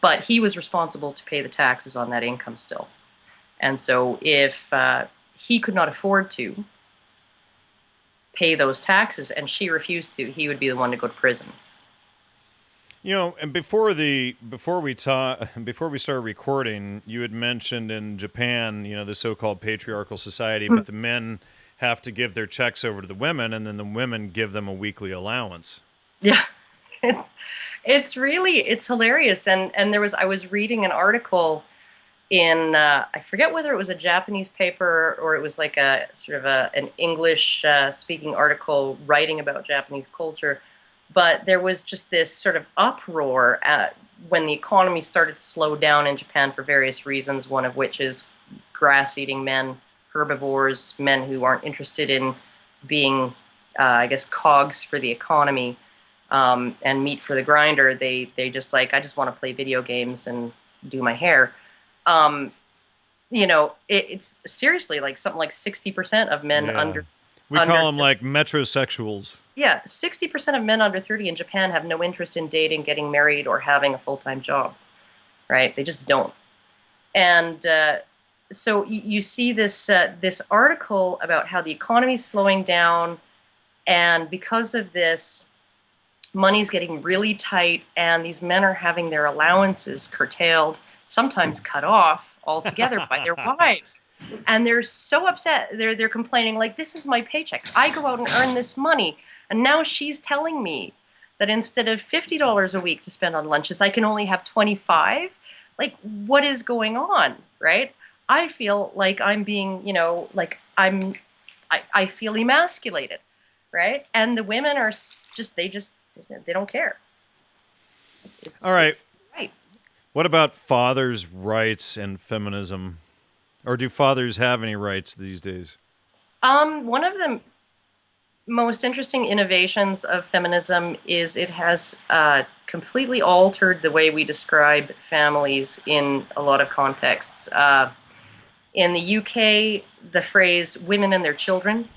but he was responsible to pay the taxes on that income still. And so if he could not afford to pay those taxes and she refused to, he would be the one to go to prison. And before we started recording, you had mentioned in Japan, the so-called patriarchal society, but the men have to give their checks over to the women, and then the women give them a weekly allowance. Yeah, it's hilarious. And I was reading an article in I forget whether it was a Japanese paper or it was like a sort of an English speaking article writing about Japanese culture. But there was just this sort of uproar when the economy started to slow down in Japan for various reasons, one of which is grass-eating men, herbivores, men who aren't interested in being, cogs for the economy, and meat for the grinder. They just I just want to play video games and do my hair. It's seriously like something like 60% of men under... We call them like metrosexuals. Yeah, 60% of men under 30 in Japan have no interest in dating, getting married, or having a full-time job, right? They just don't. And so you see this article about how the economy is slowing down, and because of this, money's getting really tight, and these men are having their allowances curtailed, sometimes cut off altogether by their wives. And they're so upset. They're complaining, like, this is my paycheck. I go out and earn this money. And now she's telling me that instead of $50 a week to spend on lunches, I can only have 25. Like, what is going on, right? I feel like I'm being, I feel emasculated, right? And the women are they don't care. All right. It's right. What about fathers' rights and feminism? Or do fathers have any rights these days? One of the most interesting innovations of feminism is it has completely altered the way we describe families in a lot of contexts. In the UK, the phrase women and their children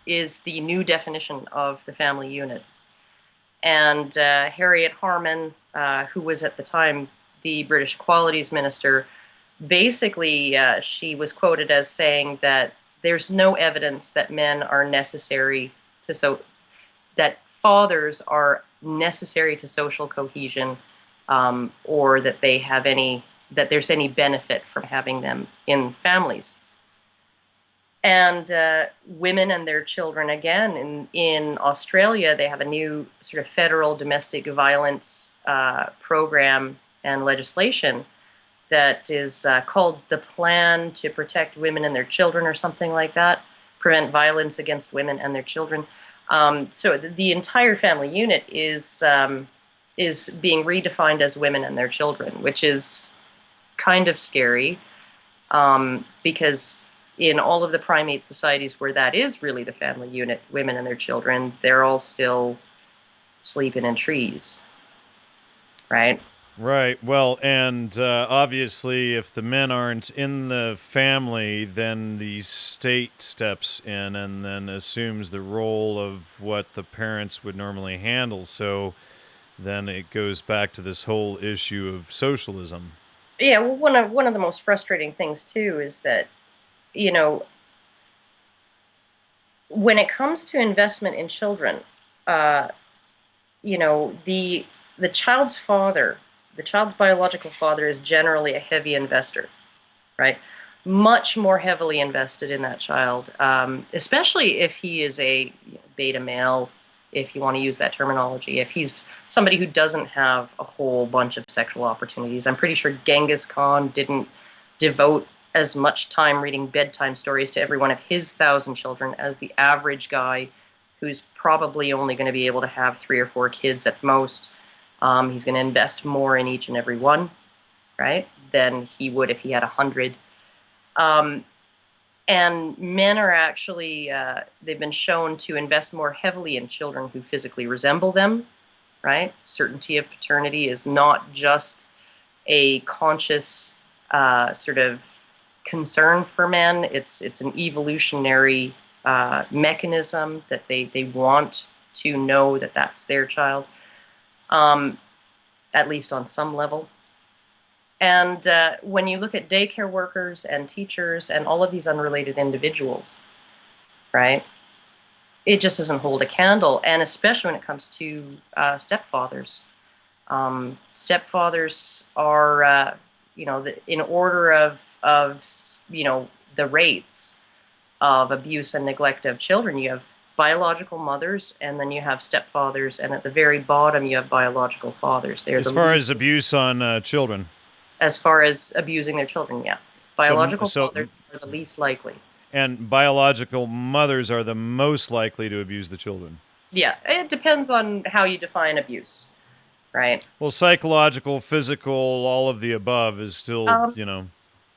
is the new definition of the family unit. And Harriet Harman, who was at the time the British Equalities Minister, basically she was quoted as saying that there's no evidence that men are necessary to that fathers are necessary to social cohesion, or that there's any benefit from having them in families. And women and their children, again, in Australia, they have a new sort of federal domestic violence program and legislation that is called the Plan to Protect Women and Their Children, or something like that, prevent violence against women and their children. So the entire family unit is being redefined as women and their children, which is kind of scary, because in all of the primate societies where that is really the family unit, women and their children, they're all still sleeping in trees, right? Right. Well, and obviously, if the men aren't in the family, then the state steps in and then assumes the role of what the parents would normally handle. So then it goes back to this whole issue of socialism. Yeah, well, one of the most frustrating things too is that, when it comes to investment in children, the child's father, the child's biological father, is generally a heavy investor, right? Much more heavily invested in that child, especially if he is a beta male, if you want to use that terminology. If he's somebody who doesn't have a whole bunch of sexual opportunities. I'm pretty sure Genghis Khan didn't devote as much time reading bedtime stories to every one of his 1,000 children as the average guy who's probably only going to be able to have 3 or 4 kids at most. He's going to invest more in each and every one, right, than he would if he had 100. And men are actually, they've been shown to invest more heavily in children who physically resemble them, right? Certainty of paternity is not just a conscious sort of concern for men. It's an evolutionary mechanism that they want to know that that's their child, at least on some level. And when you look at daycare workers and teachers and all of these unrelated individuals, right, it just doesn't hold a candle. And especially when it comes to stepfathers. Stepfathers are, in order of the rates of abuse and neglect of children, you have biological mothers, and then you have stepfathers, and at the very bottom you have biological fathers. As far as abuse on children. As far as abusing their children, yeah. Biological fathers are the least likely. And biological mothers are the most likely to abuse the children. Yeah, it depends on how you define abuse, right? Well, psychological, physical, all of the above is still,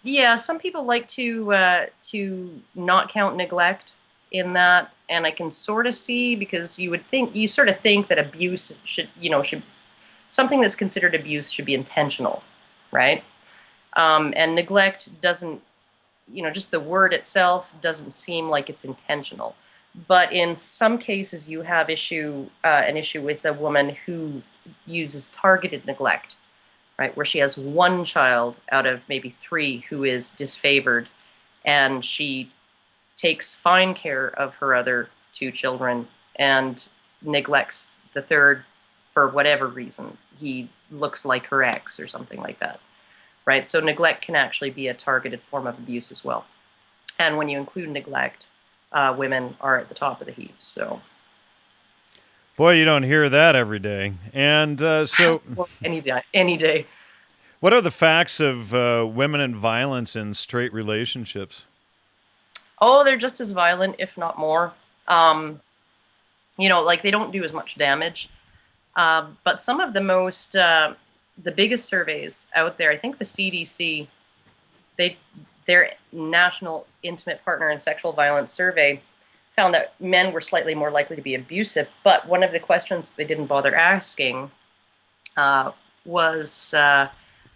Yeah, some people like to not count neglect in that, and I can sort of see, because you sort of think that abuse should something that's considered abuse should be intentional, right? And neglect doesn't, just the word itself doesn't seem like it's intentional. But in some cases, you have an issue with a woman who uses targeted neglect, right, where she has one child out of maybe 3 who is disfavored, and she takes fine care of her other 2 children and neglects the third for whatever reason. He looks like her ex or something like that, right? So neglect can actually be a targeted form of abuse as well. And when you include neglect, women are at the top of the heap. So, boy, you don't hear that every day. And so, well, any day. What are the facts of women and violence in straight relationships? Oh, they're just as violent, if not more. Like they don't do as much damage. But some of the biggest surveys out there, I think the CDC, their National Intimate Partner and Sexual Violence Survey found that men were slightly more likely to be abusive. But one of the questions they didn't bother asking was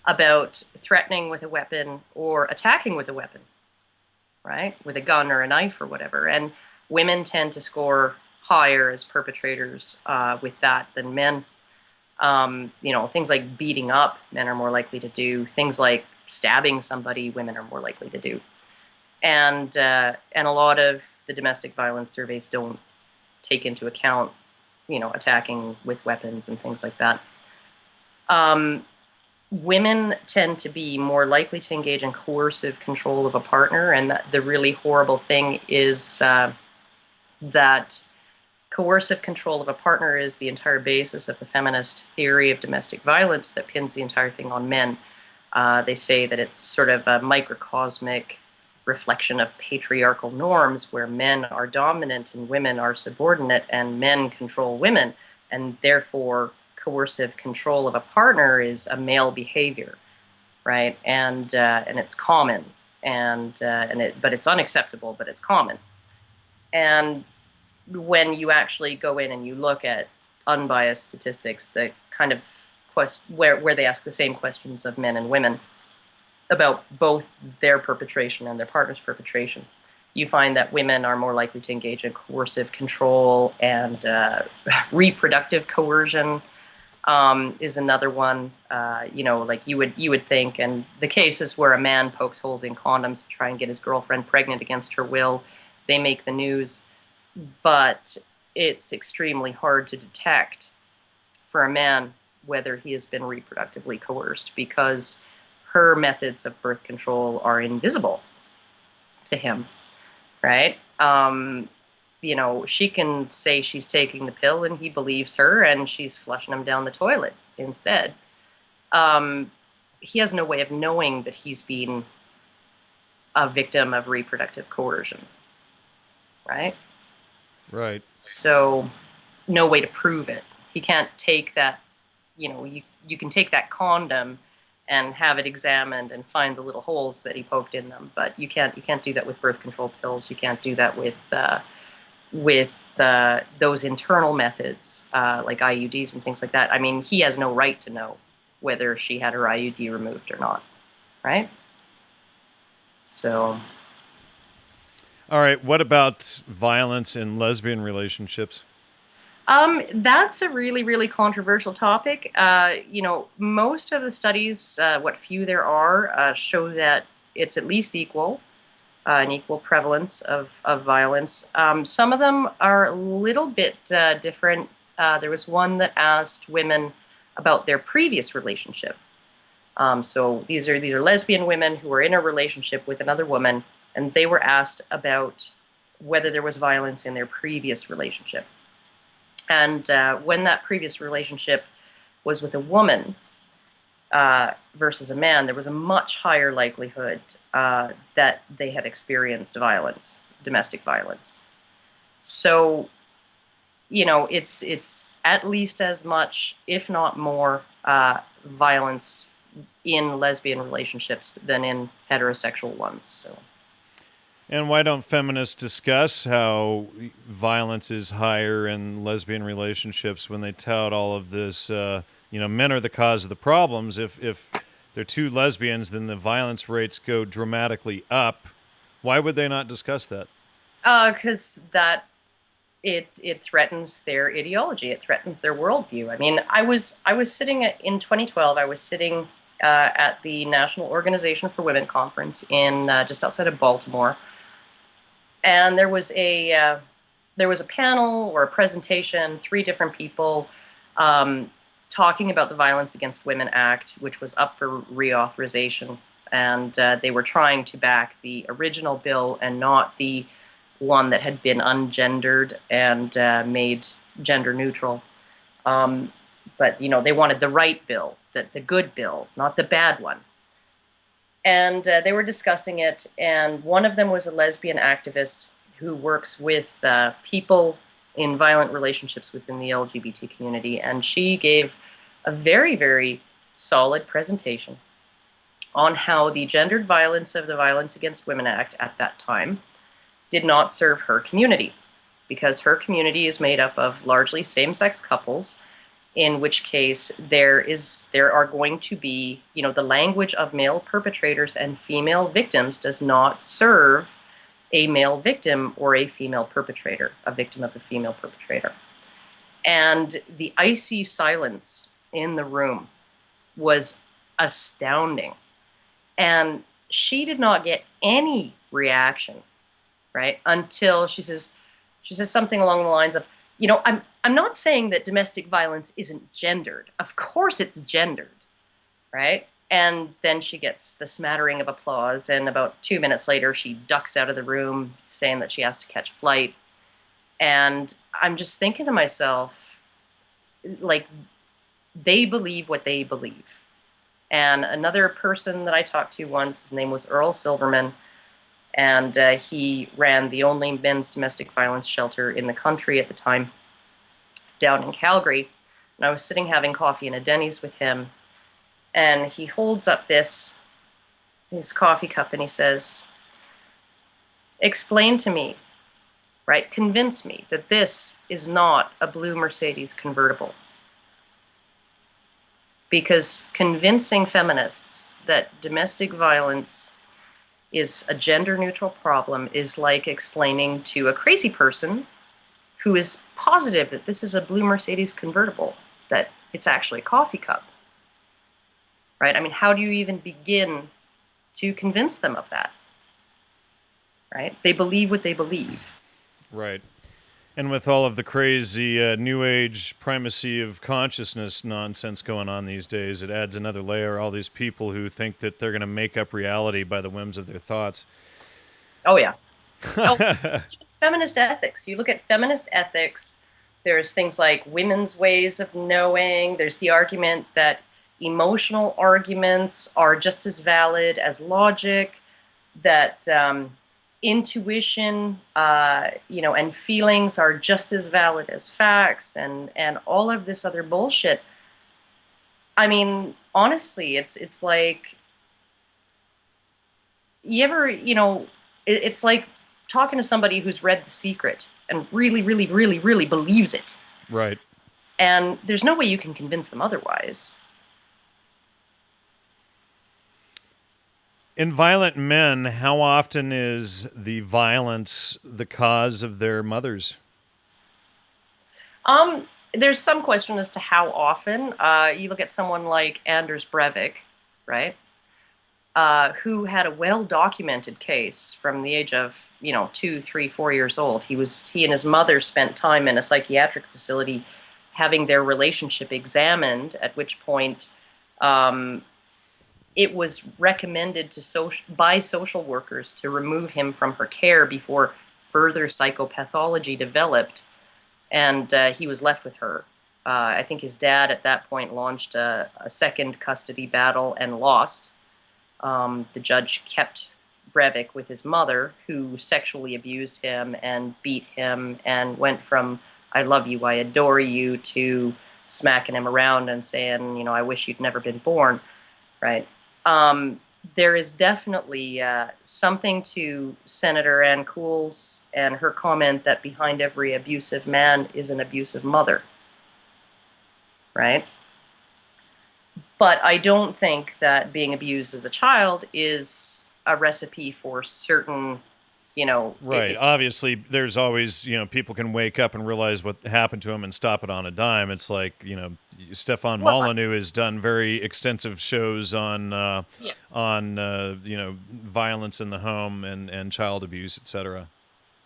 about threatening with a weapon or attacking with a weapon, right? With a gun or a knife or whatever. And women tend to score higher as perpetrators with that than men. Things like beating up, men are more likely to do. Things like stabbing somebody, women are more likely to do. And a lot of the domestic violence surveys don't take into account, attacking with weapons and things like that. Women tend to be more likely to engage in coercive control of a partner, and the really horrible thing is that coercive control of a partner is the entire basis of the feminist theory of domestic violence that pins the entire thing on men. They say that it's sort of a microcosmic reflection of patriarchal norms where men are dominant and women are subordinate, and men control women, and therefore coercive control of a partner is a male behavior, right? And it's common, but it's unacceptable, but it's common. And when you actually go in and you look at unbiased statistics, the kind of where they ask the same questions of men and women about both their perpetration and their partner's perpetration, you find that women are more likely to engage in coercive control, and reproductive coercion is another one. Like you would think, and the cases where a man pokes holes in condoms to try and get his girlfriend pregnant against her will, they make the news. But it's extremely hard to detect for a man whether he has been reproductively coerced, because her methods of birth control are invisible to him, right? She can say she's taking the pill and he believes her, and she's flushing him down the toilet instead. He has no way of knowing that he's been a victim of reproductive coercion, right? Right. So no way to prove it. He can't take that, you can take that condom and have it examined and find the little holes that he poked in them, but you can't do that with birth control pills. You can't do that with those internal methods like IUDs and things like that. I mean, he has no right to know whether she had her IUD removed or not, right? So. All right. What about violence in lesbian relationships? That's a really, really controversial topic. Most of the studies, what few there are, show that it's at least equal, an equal prevalence of violence. Some of them are a little bit different. There was one that asked women about their previous relationship. So these are lesbian women who were in a relationship with another woman, and they were asked about whether there was violence in their previous relationship. And when that previous relationship was with a woman versus a man, there was a much higher likelihood that they had experienced violence, domestic violence. So, it's at least as much, if not more, violence in lesbian relationships than in heterosexual ones. So. And why don't feminists discuss how violence is higher in lesbian relationships when they tout all of this, men are the cause of the problems. If they're two lesbians, then the violence rates go dramatically up. Why would they not discuss that? Because it threatens their ideology. It threatens their worldview. I mean, I was sitting in 2012, I was sitting at the National Organization for Women conference in just outside of Baltimore. And there was a panel or a presentation, 3 different people talking about the Violence Against Women Act, which was up for reauthorization. And they were trying to back the original bill and not the one that had been ungendered and made gender neutral. But, they wanted the right bill, the good bill, not the bad one. And they were discussing it, and one of them was a lesbian activist who works with people in violent relationships within the LGBT community, and she gave a very, very solid presentation on how the gendered violence of the Violence Against Women Act at that time did not serve her community, because her community is made up of largely same-sex couples in which case there are going to be, the language of male perpetrators and female victims does not serve a male victim or a female perpetrator, a victim of the female perpetrator. And the icy silence in the room was astounding. And she did not get any reaction, right? Until she says something along the lines of, I'm not saying that domestic violence isn't gendered. Of course it's gendered, right? And then she gets the smattering of applause, and about 2 minutes later, she ducks out of the room saying that she has to catch a flight. And I'm just thinking to myself, like, they believe what they believe. And another person that I talked to once, his name was Earl Silverman, and he ran the only men's domestic violence shelter in the country at the time, down in Calgary. And I was sitting having coffee in a Denny's with him, and he holds up his coffee cup and he says, "Explain to me, right? Convince me that this is not a blue Mercedes convertible." Because convincing feminists that domestic violence is a gender-neutral problem is like explaining to a crazy person who is positive that this is a blue Mercedes convertible, that it's actually a coffee cup. Right? I mean, how do you even begin to convince them of that? Right? They believe what they believe. Right. And with all of the crazy New Age primacy of consciousness nonsense going on these days, it adds another layer. All these people who think that they're going to make up reality by the whims of their thoughts. Oh, yeah. Feminist ethics. You look at feminist ethics, there's things like women's ways of knowing. There's the argument that emotional arguments are just as valid as logic, that intuition, and feelings are just as valid as facts, and all of this other bullshit. I mean, honestly, it's like, you ever, it's like talking to somebody who's read The Secret and really, really, really, really believes it. Right. And there's no way you can convince them otherwise. In violent men, how often is the violence the cause of their mothers? There's some question as to how often. You look at someone like Anders Breivik, right? Who had a well-documented case from the age of, 2, 3, 4 years old. He and his mother spent time in a psychiatric facility having their relationship examined, at which point it was recommended by social workers to remove him from her care before further psychopathology developed, and he was left with her. I think his dad at that point launched a second custody battle and lost. The judge kept Breivik with his mother, who sexually abused him and beat him and went from "I love you, I adore you" to smacking him around and saying, "I wish you'd never been born," right? There is definitely something to Senator Ann Cools and her comment that behind every abusive man is an abusive mother, right? But I don't think that being abused as a child is a recipe for certain, Right. Obviously, there's always, people can wake up and realize what happened to him and stop it on a dime. It's like, Stefan Molyneux has done very extensive shows on, violence in the home and child abuse, etc.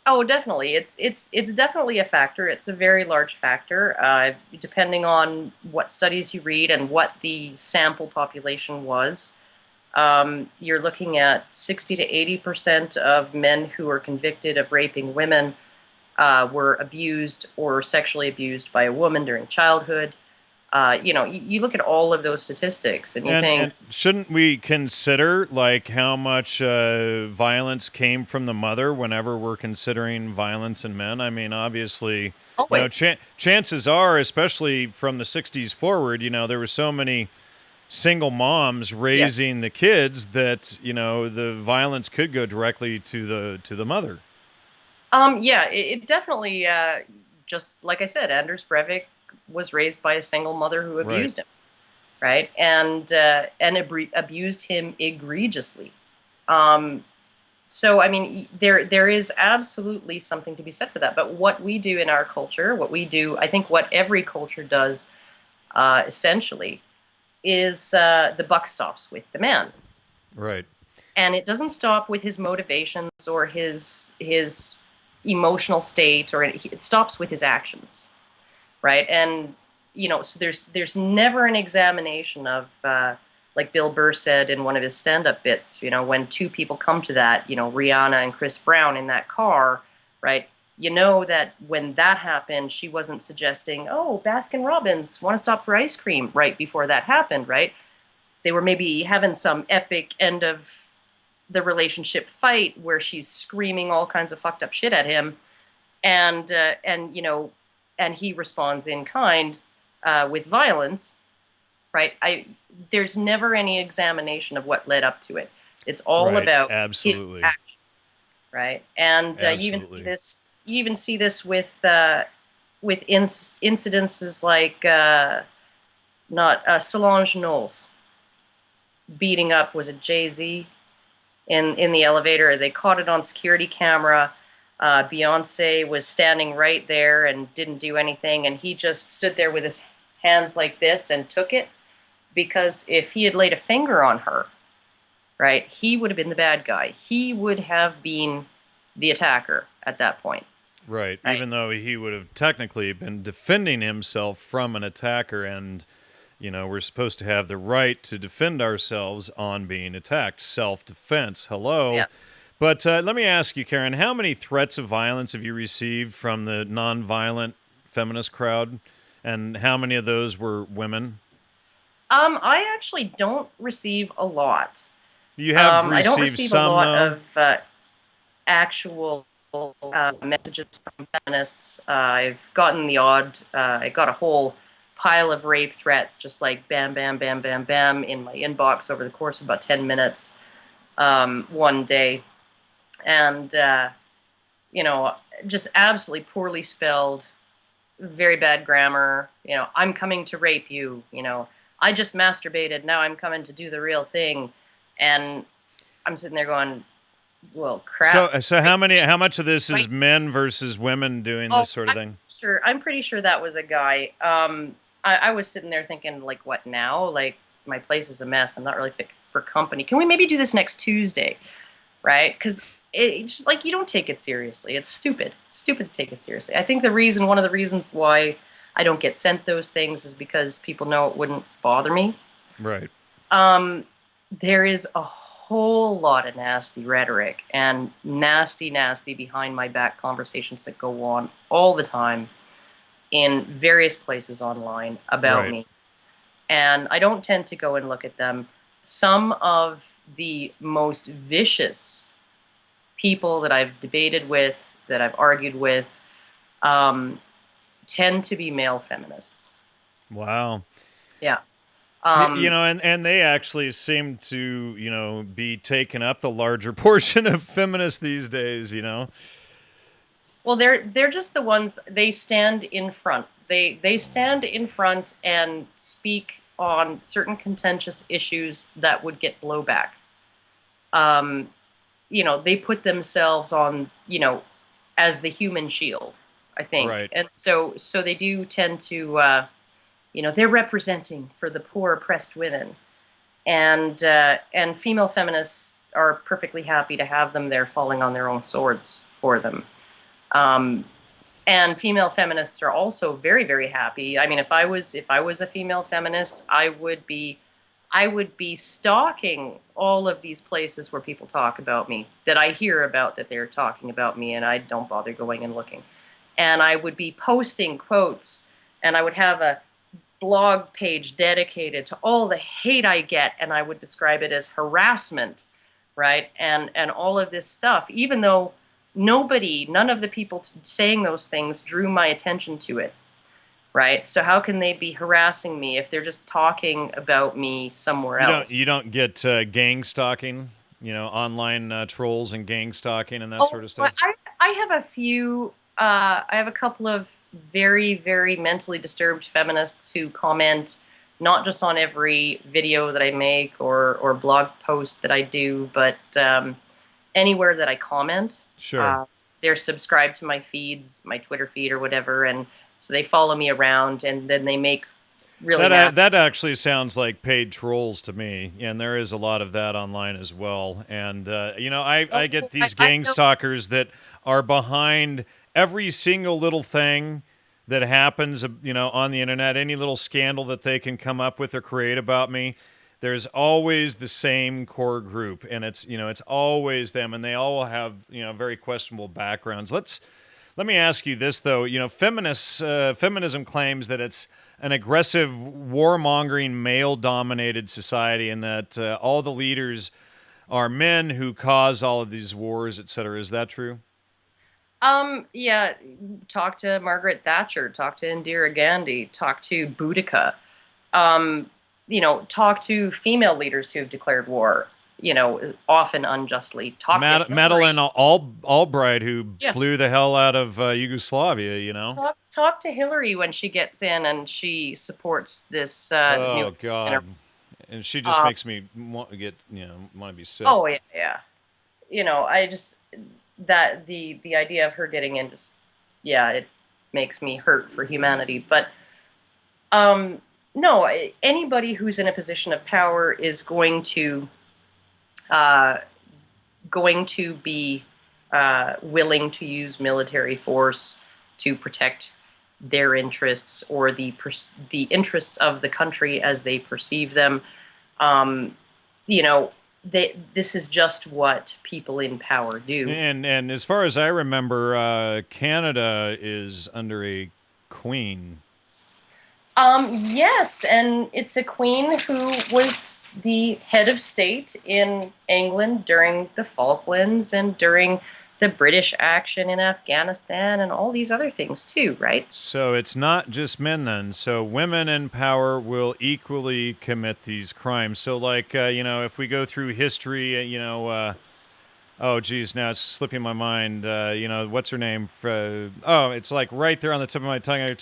Oh, definitely. It's definitely a factor. It's a very large factor, depending on what studies you read and what the sample population was. You're looking at 60 to 80% of men who are convicted of raping women were abused or sexually abused by a woman during childhood. You look at all of those statistics and you think... And shouldn't we consider, how much violence came from the mother whenever we're considering violence in men? I mean, obviously, chances are, especially from the 60s forward, there were so many single moms raising the kids that, the violence could go directly to the mother. It definitely, just like I said, Anders Breivik was raised by a single mother who Right. abused him, right? And abused him egregiously. So I mean, there is absolutely something to be said for that. But what we do in our culture, what we do, I think, what every culture does, essentially, is the buck stops with the man, Right. and it doesn't stop with his motivations or his emotional state, or it stops with his actions, right? And so there's never an examination of, like Bill Burr said in one of his stand-up bits, when two people come to that, Rihanna and Chris Brown in that car, right? That when that happened, she wasn't suggesting, oh, Baskin Robbins, want to stop for ice cream right before that happened, right? They were maybe having some epic end of the relationship fight where she's screaming all kinds of fucked up shit at him, and he responds in kind, with violence, right? There's never any examination of what led up to it. It's all Right. about his Absolutely. action, right? And you even see Absolutely. this. You even see this with incidences like, not Solange Knowles beating up, was it Jay-Z in the elevator? They caught it on security camera. Beyonce was standing right there and didn't do anything, and he just stood there with his hands like this and took it, because if he had laid a finger on her, right, he would have been the bad guy. He would have been the attacker at that point. Right. Right. Even though he would have technically been defending himself from an attacker, and we're supposed to have the right to defend ourselves on being attacked. Self-defense. Hello. Yeah. But let me ask you, Karen, how many threats of violence have you received from the nonviolent feminist crowd? And how many of those were women? I actually don't receive a lot. You have I don't received receive a some, lot though? of actual messages from feminists. I've gotten the odd. I got a whole pile of rape threats, just like bam, bam, bam, bam, bam, in my inbox over the course of about 10 minutes, one day, and just absolutely poorly spelled, very bad grammar. I'm coming to rape you. I just masturbated. Now I'm coming to do the real thing, and I'm sitting there going, well, crap. So how much of this is Like, men versus women doing oh, this sort of thing? I'm pretty sure that was a guy. I was sitting there thinking, like, what now? Like, my place is a mess. I'm not really fit for company. Can we maybe do this next Tuesday? Right? Because it's just like, you don't take it seriously. It's stupid. It's stupid to take it seriously. I think one of the reasons why I don't get sent those things is because people know it wouldn't bother me. Right. There is a whole lot of nasty rhetoric and nasty, nasty behind my back conversations that go on all the time in various places online about Right. me. And I don't tend to go and look at them. Some of the most vicious people that I've debated with, that I've argued with, tend to be male feminists. Wow. Yeah. And they actually seem to, be taking up the larger portion of feminists these days. Well, they're just the ones. They stand in front. They stand in front and speak on certain contentious issues that would get blowback. They put themselves on, as the human shield, I think. Right. And so they do tend to, they're representing for the poor oppressed women, and female feminists are perfectly happy to have them there, falling on their own swords for them. And female feminists are also very, very happy. I mean, if I was a female feminist, I would be stalking all of these places where people talk about me, that I hear about, that they're talking about me, and I don't bother going and looking. And I would be posting quotes, and I would have a blog page dedicated to all the hate I get, and I would describe it as harassment, right? And all of this stuff, even though none of the people saying those things drew my attention to it, right? So how can they be harassing me if they're just talking about me somewhere else? You don't get gang stalking, online trolls and gang stalking and that sort of Well, stuff. I have a few. I have a couple of very, very mentally disturbed feminists who comment not just on every video that I make or blog post that I do, but anywhere that I comment. Sure. They're subscribed to my feeds, my Twitter feed or whatever, and so they follow me around, and then they make really nasty. That actually sounds like paid trolls to me, and there is a lot of that online as well. And I get these I gang know. stalkers that are behind every single little thing that happens, on the internet. Any little scandal that they can come up with or create about me, there's always the same core group, and it's always them, and they all have very questionable backgrounds. Let me ask you this though. Feminism claims that it's an aggressive, warmongering, male-dominated society, and that all the leaders are men who cause all of these wars, etc. Is that true? Yeah, talk to Margaret Thatcher, talk to Indira Gandhi, talk to Boudica, talk to female leaders who've declared war, often unjustly. Talk to Madeleine Hillary. Albright, who Yeah. blew the hell out of Yugoslavia. Talk to Hillary when she gets in and she supports this new. Oh God, and she just Uh, makes me want to want to be sick. oh yeah, yeah. I just that the idea of her getting in just, yeah, it makes me hurt for humanity. But no, anybody who's in a position of power is uh, going to be willing to use military force to protect their interests or the interests of the country as they perceive them. Um, this is just what people in power do. And as far as I remember, Canada is under a queen. Yes, and it's a queen who was the head of state in England during the Falklands and during the British action in Afghanistan and all these other things too, right? So it's not just men then. So women in power will equally commit these crimes. So like, if we go through history, oh geez, now it's slipping my mind. What's her name? Oh, it's like right there on the tip of my tongue.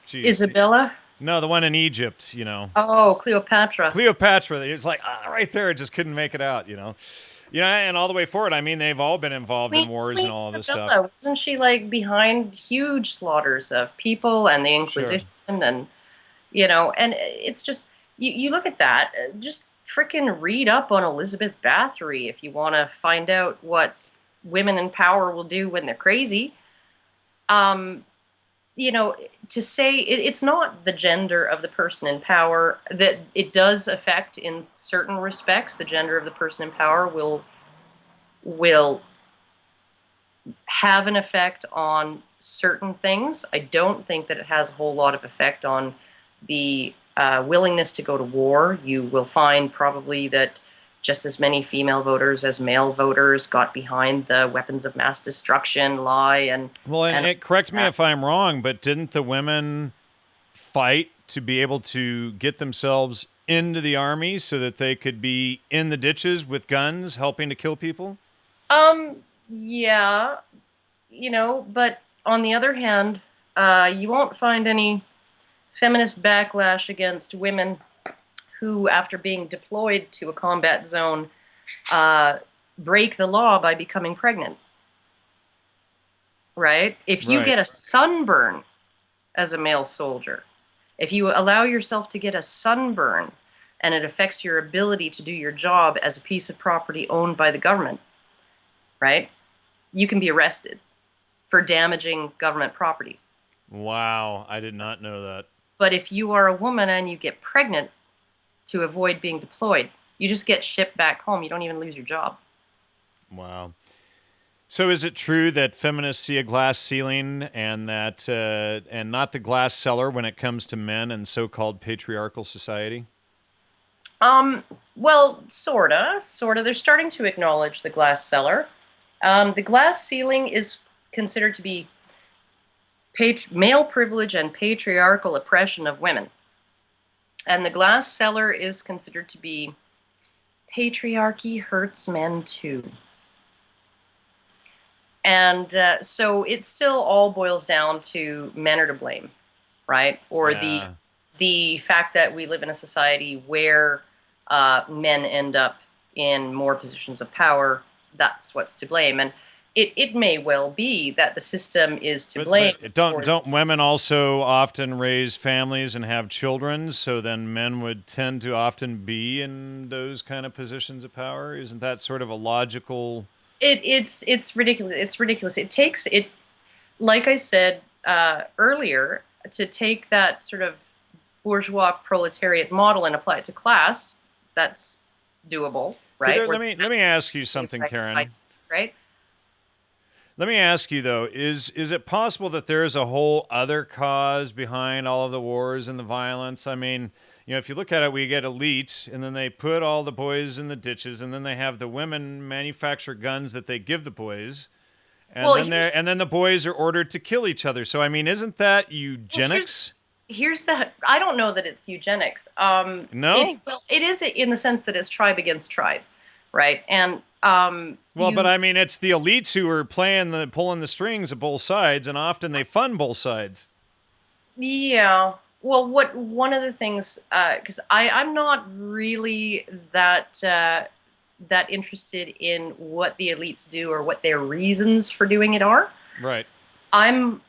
Geez. Isabella? No, the one in Egypt, Oh, Cleopatra. Cleopatra. It's like right there, it just couldn't make it out, and all the way forward. I mean, they've all been involved in wars and all of this stuff. Isabella, wasn't she like behind huge slaughters of people and the Sure. Inquisition and it's just you look at that, just freaking read up on Elizabeth Bathory if you want to find out what women in power will do when they're crazy. To say it's not the gender of the person in power, that it does affect in certain respects. The gender of the person in power will have an effect on certain things. I don't think that it has a whole lot of effect on the willingness to go to war. You will find probably that just as many female voters as male voters got behind the weapons of mass destruction lie. And correct me if I'm wrong, but didn't the women fight to be able to get themselves into the army so that they could be in the ditches with guns helping to kill people? Yeah, but on the other hand, you won't find any feminist backlash against women who, after being deployed to a combat zone, break the law by becoming pregnant. Right? If you get a sunburn as a male soldier, if you allow yourself to get a sunburn and it affects your ability to do your job as a piece of property owned by the government, right? You can be arrested for damaging government property. Wow, I did not know that. But if you are a woman and you get pregnant to avoid being deployed, you just get shipped back home. You don't even lose your job. Wow. So is it true that feminists see a glass ceiling and that and not the glass cellar when it comes to men and so-called patriarchal society? Well, sorta. They're starting to acknowledge the glass cellar. The glass ceiling is considered to be male privilege and patriarchal oppression of women. And the glass cellar is considered to be patriarchy hurts men too. And so it still all boils down to men are to blame, right? Or Yeah. the fact that we live in a society where men end up in more positions of power, that's what's to blame. And it may well be that the system is to blame But for don't these women things. also often raise families and have children? So then men would tend to often be in those kind of positions of power. Isn't that sort of a logical? It's ridiculous. It's ridiculous. It takes it, like I said earlier, to take that sort of bourgeois proletariat model and apply it to class. That's doable, right? Or Let me ask you that's something, Karen. right? Let me ask you though: is it possible that there is a whole other cause behind all of the wars and the violence? I mean, if you look at it, we get elites, and then they put all the boys in the ditches, and then they have the women manufacture guns that they give the boys, and Well, then the boys are ordered to kill each other. So I mean, isn't that well, eugenics? here's the. I don't know that it's eugenics. No. It is in the sense that it's tribe against tribe, right? And Well, but I mean, it's the elites who are pulling the strings of both sides, and often they fund both sides. yeah. Well, what one of the things, because I'm not really that interested in what the elites do or what their reasons for doing it are. Right. I'm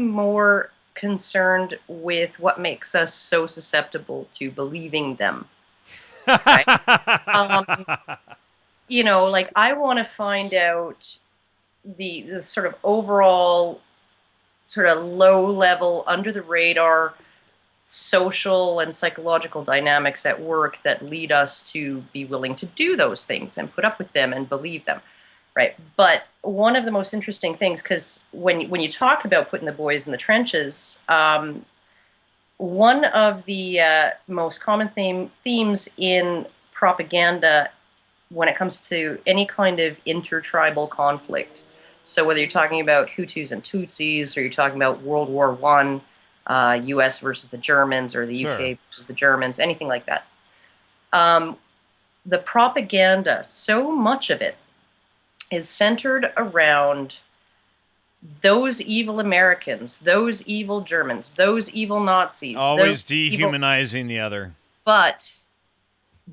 more concerned with what makes us so susceptible to believing them. Right? Um, like I want to find out the sort of overall sort of low level under the radar social and psychological dynamics at work that lead us to be willing to do those things and put up with them and believe them, right? But one of the most interesting things, because when you talk about putting the boys in the trenches, one of the most common themes in propaganda when it comes to any kind of intertribal conflict. So whether you're talking about Hutus and Tutsis, or you're talking about World War One, U.S. versus the Germans, or the Sure. UK versus the Germans, anything like that, the propaganda, so much of it, is centered around those evil Americans, those evil Germans, those evil Nazis, Always those evil. dehumanizing the other. But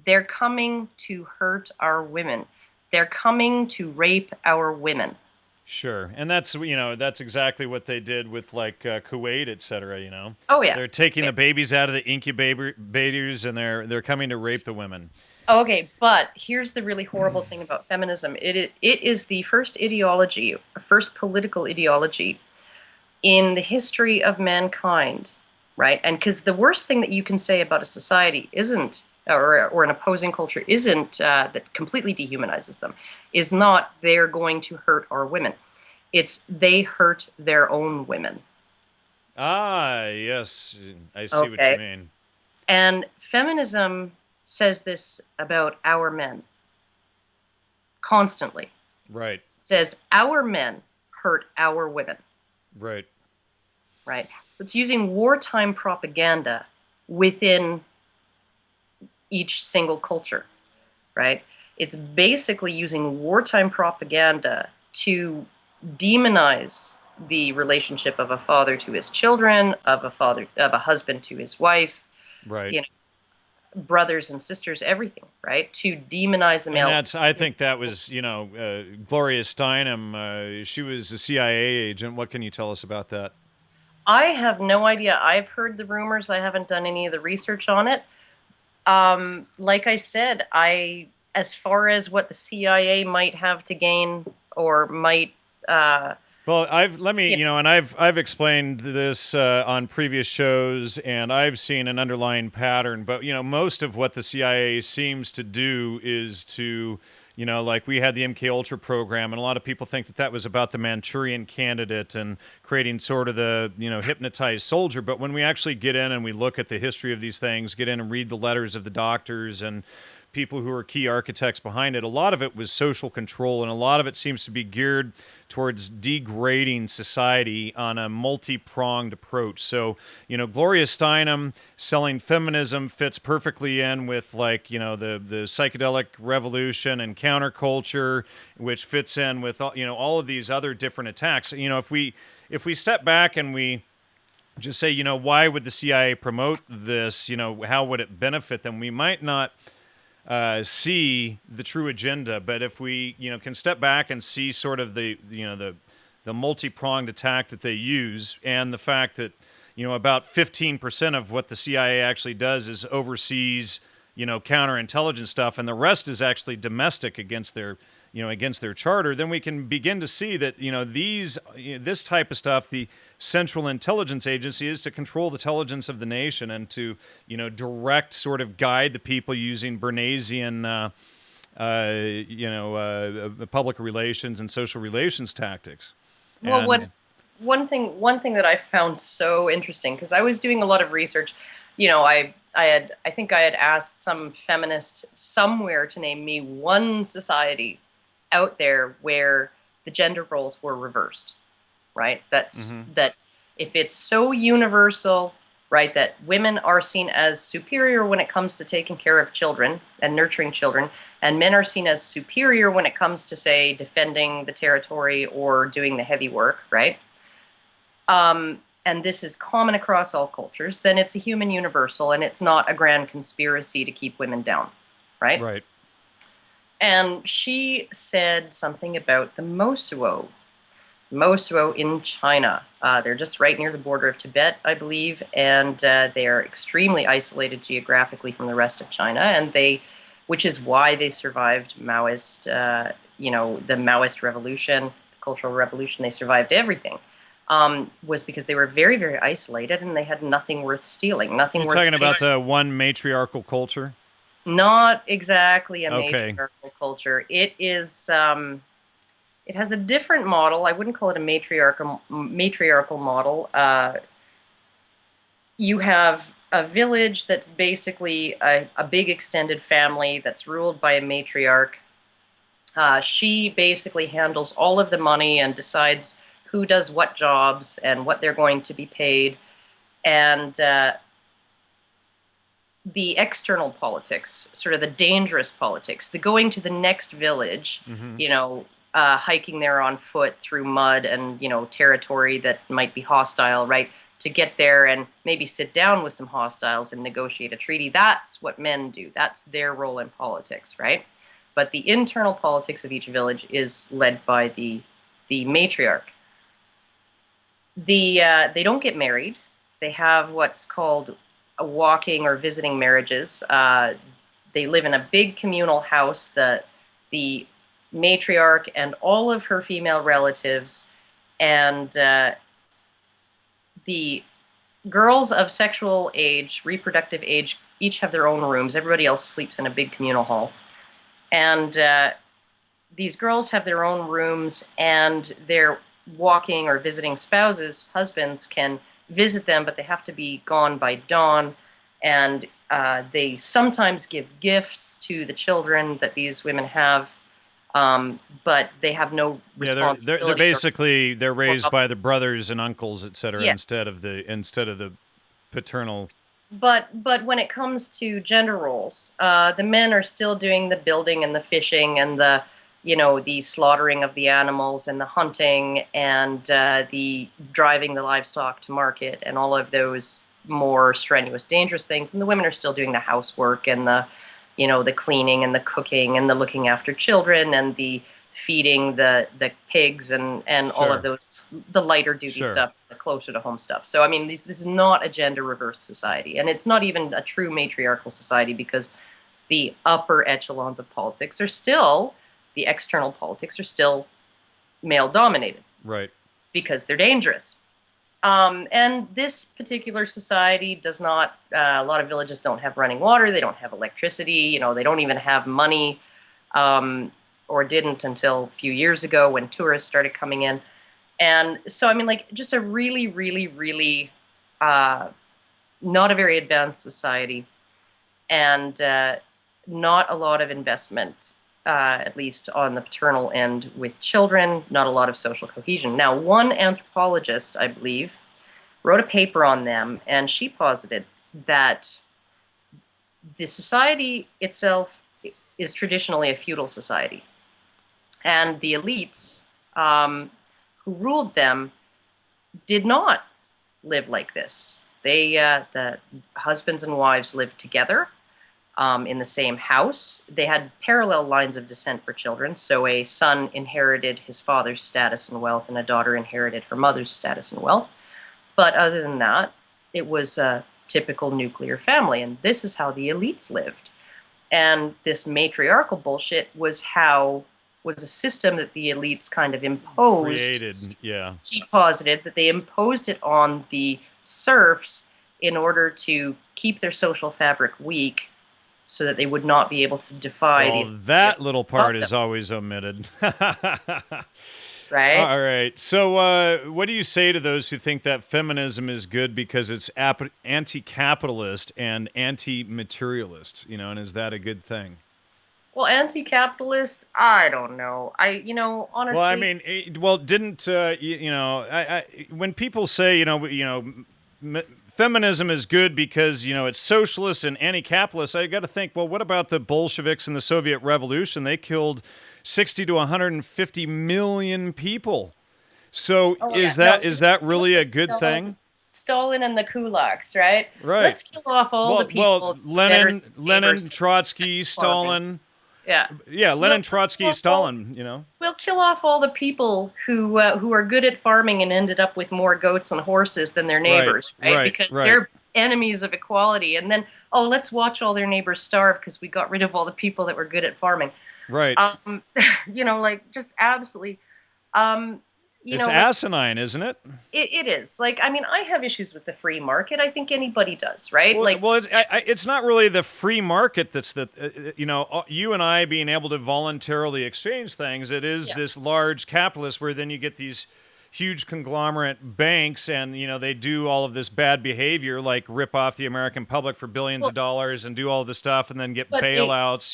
they're coming to hurt our women. They're coming to rape our women. Sure, and that's exactly what they did with like Kuwait, etc. Oh yeah. They're taking the babies out of the incubators, and they're coming to rape the women. Okay, but here's the really horrible thing about feminism. It is the first ideology, first political ideology in the history of mankind, right? And because the worst thing that you can say about a society isn't, or an opposing culture isn't, that completely dehumanizes them, is not they're going to hurt our women. It's they hurt their own women. Ah, yes, I see what you Okay. mean. And feminism says this about our men constantly. Right, It says our men hurt our women, right. right? So it's using wartime propaganda within each single culture, right? It's basically using wartime propaganda to demonize the relationship of a father to his children, of a husband to his wife, Right. you know, brothers and sisters, everything, right? To demonize the And male. I think that was, Gloria Steinem. She was a CIA agent. What can you tell us about that? I have no idea. I've heard the rumors. I haven't done any of the research on it. Like I said, as far as what the CIA might have to gain or might, Well, I've explained this on previous shows, and I've seen an underlying pattern. But most of what the CIA seems to do is to, like we had the MK Ultra program, and a lot of people think that was about the Manchurian Candidate and creating sort of the hypnotized soldier. But when we actually get in and we look at the history of these things, get in and read the letters of the doctors and people who are key architects behind it, a lot of it was social control, and a lot of it seems to be geared towards degrading society on a multi-pronged approach. So, Gloria Steinem selling feminism fits perfectly in with, like, the psychedelic revolution and counterculture, which fits in with, all of these other different attacks. If we step back and we just say, why would the CIA promote this? How would it benefit them? We might not see the true agenda, but if we, can step back and see sort of the multi-pronged attack that they use, and the fact that, about 15% of what the CIA actually does is overseas, counterintelligence stuff, and the rest is actually domestic against their charter, then we can begin to see that, this type of stuff, the Central Intelligence Agency, is to control the intelligence of the nation and to, direct, sort of guide the people using Bernaysian, public relations and social relations tactics. Well, one thing that I found so interesting, because I was doing a lot of research, I think I had asked some feminist somewhere to name me one society out there where the gender roles were reversed, right? That if it's so universal, right, that women are seen as superior when it comes to taking care of children and nurturing children, and men are seen as superior when it comes to, say, defending the territory or doing the heavy work, right? And this is common across all cultures, then it's a human universal, and it's not a grand conspiracy to keep women down, right? Right. And she said something about the Mosuo in China. They're just right near the border of Tibet, I believe, and they are extremely isolated geographically from the rest of China, which is why they survived Maoist, the Maoist revolution, the Cultural Revolution. They survived everything. Was because they were very, very isolated, and they had nothing worth stealing. You're talking about the one matriarchal culture? Not exactly a matriarchal culture. It is. It has a different model. I wouldn't call it a matriarchal model. You have a village that's basically a big extended family that's ruled by a matriarch. She basically handles all of the money and decides who does what jobs and what they're going to be paid. And the external politics, sort of the dangerous politics, the going to the next village, hiking there on foot through mud and, territory that might be hostile, right? To get there and maybe sit down with some hostiles and negotiate a treaty. That's what men do. That's their role in politics, right? But the internal politics of each village is led by the matriarch. They don't get married. They have what's called walking or visiting marriages. They live in a big communal house. The matriarch and all of her female relatives and the girls of sexual age, reproductive age, each have their own rooms. Everybody else sleeps in a big communal hall. And these girls have their own rooms, and their walking or visiting spouses, husbands, can visit them, but they have to be gone by dawn. And they sometimes give gifts to the children that these women have, but they have no responsibility. They're raised by the brothers and uncles, etc., yes. instead of the paternal. But when it comes to gender roles, the men are still doing the building and the fishing and the slaughtering of the animals and the hunting and the driving the livestock to market and all of those more strenuous, dangerous things. And the women are still doing the housework and the cleaning and the cooking and the looking after children and the feeding the pigs and all of those, the lighter duty stuff, the closer to home stuff. So, I mean, this is not a gender reversed society, and it's not even a true matriarchal society, because the upper echelons of politics are still, the external politics are still male dominated. Right. Because they're dangerous. And this particular society does not, a lot of villages don't have running water, they don't have electricity, they don't even have money, or didn't until a few years ago when tourists started coming in. And so, I mean, like, just a really, really, really not a very advanced society. And not a lot of investment, at least on the paternal end with children, not a lot of social cohesion. Now, one anthropologist, I believe, wrote a paper on them, and she posited that the society itself is traditionally a feudal society. And the elites who ruled them did not live like this. The husbands and wives lived together in the same house. They had parallel lines of descent for children. So a son inherited his father's status and wealth, and a daughter inherited her mother's status and wealth. But other than that, it was a typical nuclear family, and this is how the elites lived. And this matriarchal bullshit was a system that the elites kind of imposed. Created, yeah. She posited that they imposed it on the serfs in order to keep their social fabric weak, so that they would not be able to defy that little part is always omitted. Right? All right. So what do you say to those who think that feminism is good because it's anti-capitalist and anti-materialist, and is that a good thing? Well, anti-capitalist, I don't know. Honestly. Well, I mean, didn't when people say, feminism is good because, it's socialist and anti-capitalist, I got to think, well, what about the Bolsheviks and the Soviet Revolution? They killed 60 to 150 million people. So is that really a good thing? Stalin and the kulaks, right? Right. Let's kill off all the people. Well, Lenin, Trotsky, Stalin. Yeah, Lenin, Trotsky, Stalin. We'll kill off all the people who are good at farming and ended up with more goats and horses than their neighbors, right? Because they're enemies of equality. And then, let's watch all their neighbors starve because we got rid of all the people that were good at farming. Right. Just absolutely. It's asinine, isn't it? It is. I have issues with the free market. I think anybody does, right? It's not really the free market that's you and I being able to voluntarily exchange things. It is this large capitalist where then you get these huge conglomerate banks and, they do all of this bad behavior, like rip off the American public for billions of dollars and do all this stuff and then get bailouts,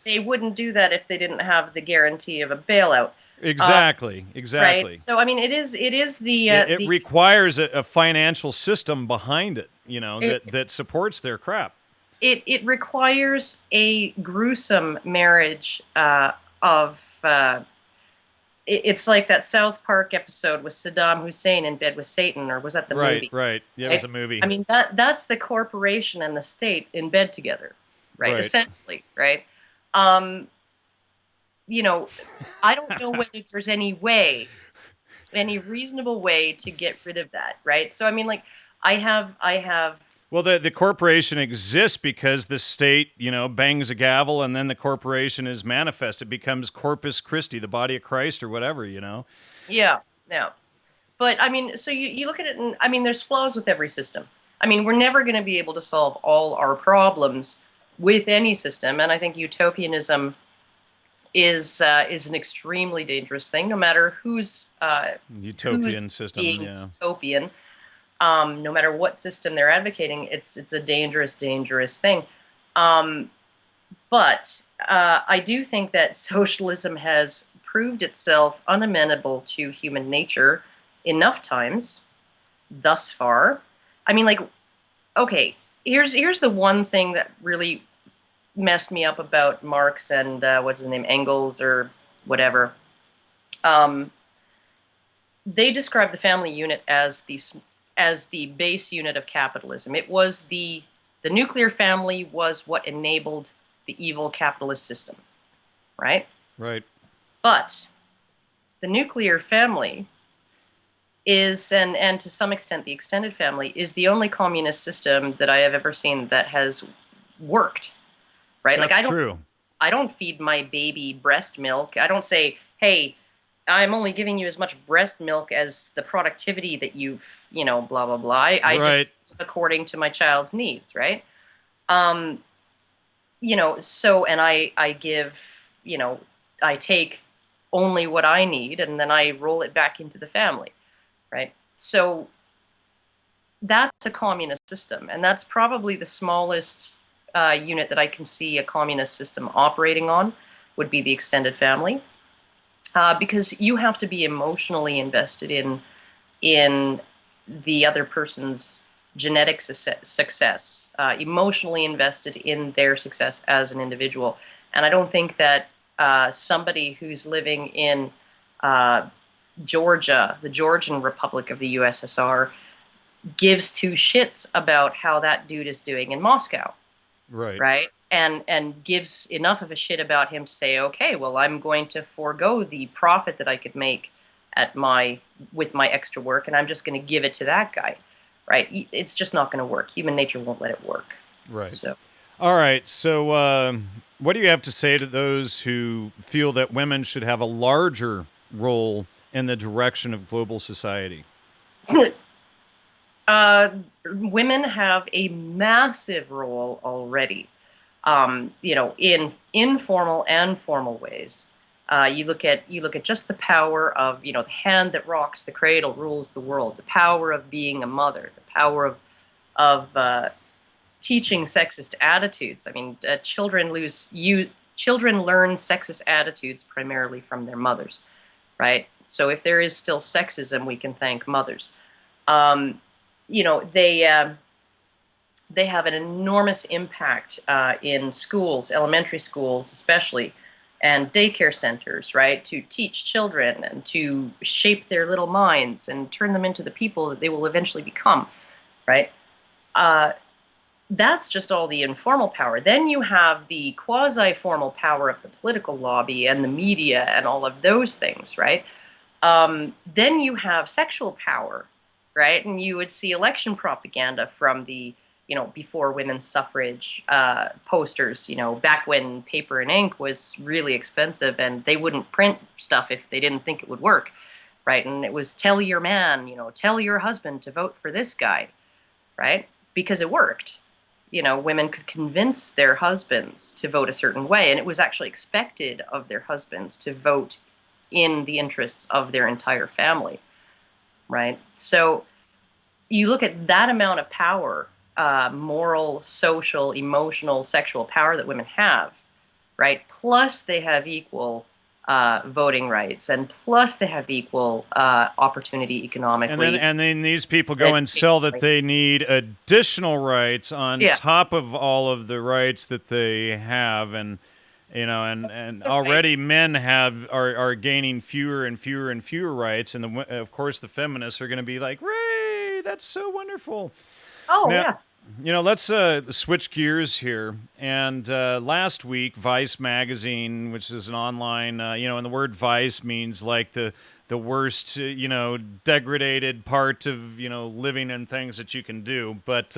They wouldn't do that if they didn't have the guarantee of a bailout. Exactly. Right. So, it is the... It requires a financial system behind it, that supports their crap. It requires a gruesome marriage of... It's like that South Park episode with Saddam Hussein in bed with Satan, or was that the movie? Right. Yeah, it was a movie. That's the corporation and the state in bed together, right? Essentially, right? I don't know whether there's any reasonable way to get rid of that, right? So, I have... Well, the corporation exists because the state, bangs a gavel, and then the corporation is manifest. It becomes Corpus Christi, the body of Christ, or whatever, Yeah. But, so you look at it, and, there's flaws with every system. We're never going to be able to solve all our problems with any system, and I think utopianism is an extremely dangerous thing, no matter who's system, being utopian. No matter what system they're advocating, it's a dangerous thing. But I do think that socialism has proved itself unamenable to human nature enough times thus far. Okay, here's the one thing that really messed me up about Marx and what's his name, Engels or whatever. They described the family unit as the base unit of capitalism. It was the nuclear family was what enabled the evil capitalist system, right? Right. But the nuclear family is, and to some extent the extended family, is the only communist system that I have ever seen that has worked, right? That's true. I don't feed my baby breast milk. I don't say, hey, I'm only giving you as much breast milk as the productivity that you've, blah, blah, blah. I just according to my child's needs, right? And I give, I take only what I need and then I roll it back into the family, right? So that's a communist system, and that's probably the smallest unit that I can see a communist system operating on would be the extended family, because you have to be emotionally invested in the other person's genetic success, emotionally invested in their success as an individual. And I don't think that somebody who's living in Georgia, the Georgian Republic of the USSR, gives two shits about how that dude is doing in Moscow, Right. right? And gives enough of a shit about him to say, okay, well, I'm going to forego the profit that I could make with my extra work, and I'm just going to give it to that guy, right? It's just not going to work. Human nature won't let it work. Right. So, all right. So, what do you have to say to those who feel that women should have a larger role in the direction of global society? Women have a massive role already, in informal and formal ways. You look at just the power of, the hand that rocks the cradle rules the world. The power of being a mother. The power of teaching sexist attitudes. I mean, children learn sexist attitudes primarily from their mothers, right? So if there is still sexism, we can thank mothers. They have an enormous impact in schools, elementary schools especially, and daycare centers, right, to teach children and to shape their little minds and turn them into the people that they will eventually become, right? That's just all the informal power. Then you have the quasi-formal power of the political lobby and the media and all of those things, right? Then you have sexual power, right? And you would see election propaganda from the, before women's suffrage posters, back when paper and ink was really expensive and they wouldn't print stuff if they didn't think it would work, right? And it was tell your man, tell your husband to vote for this guy, right? Because it worked. Women could convince their husbands to vote a certain way, and it was actually expected of their husbands to vote in the interests of their entire family, right? So you look at that amount of power, moral, social, emotional, sexual power that women have, right? Plus they have equal voting rights, and plus they have equal opportunity economically. And then these people go and sell that they need additional rights on top of all of the rights that they have, and already men are gaining fewer and fewer and fewer rights, and of course the feminists are going to be like, "Ray, that's so wonderful." Oh, now, yeah. Let's switch gears here. And last week, Vice magazine, which is an online, and the word Vice means like the worst, degraded part of, living and things that you can do. But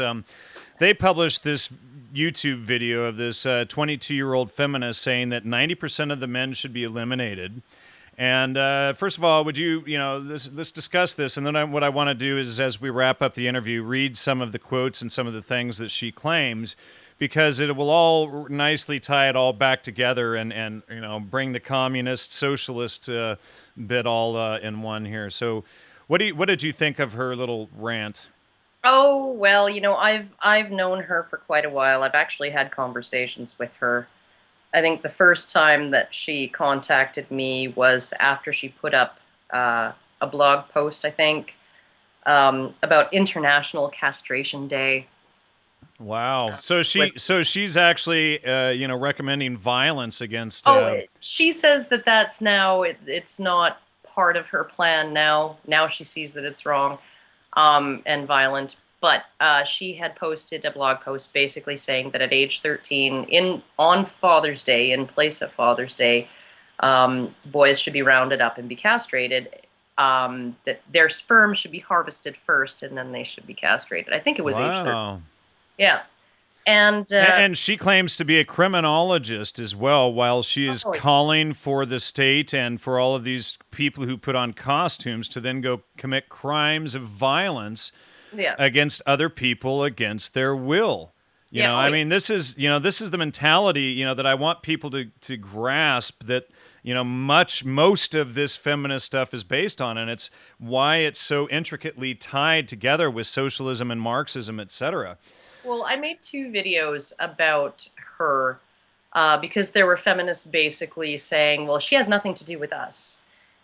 they published this YouTube video of this 22-year-old feminist saying that 90% of the men should be eliminated. And first of all, would you, let's discuss this. And then what I want to do is, as we wrap up the interview, read some of the quotes and some of the things that she claims, because it will all nicely tie it all back together and bring the communist, socialist bit all in one here. So what did you think of her little rant? Oh, well, I've known her for quite a while. I've actually had conversations with her. I think the first time that she contacted me was after she put up a blog post, I think, about International Castration Day. Wow! So she's actually recommending violence against. She says that that's now it's not part of her plan now. Now she sees that it's wrong and violent. But she had posted a blog post basically saying that at age 13, on Father's Day, in place of Father's Day, boys should be rounded up and be castrated. That their sperm should be harvested first, and then they should be castrated. I think it was age 13. Yeah. And she claims to be a criminologist as well, while she is calling for the state and for all of these people who put on costumes to then go commit crimes of violence against other people against their will. I mean, this is the mentality, that I want people to grasp, that, most of this feminist stuff is based on, and it's why it's so intricately tied together with socialism and Marxism, etc. Well, I made 2 videos about her because there were feminists basically saying, well, she has nothing to do with us.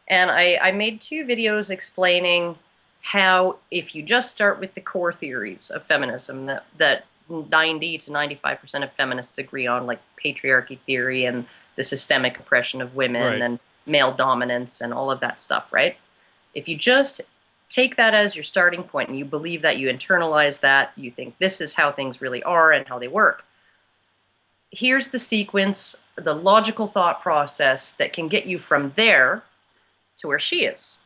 And I made 2 videos explaining how, if you just start with the core theories of feminism that 90 to 95% of feminists agree on, like patriarchy theory and the systemic oppression of women Right. and male dominance and all of that stuff, right? If you just take that as your starting point and you believe that, you internalize that, you think this is how things really are and how they work, here's the sequence, the logical thought process that can get you from there to where she is,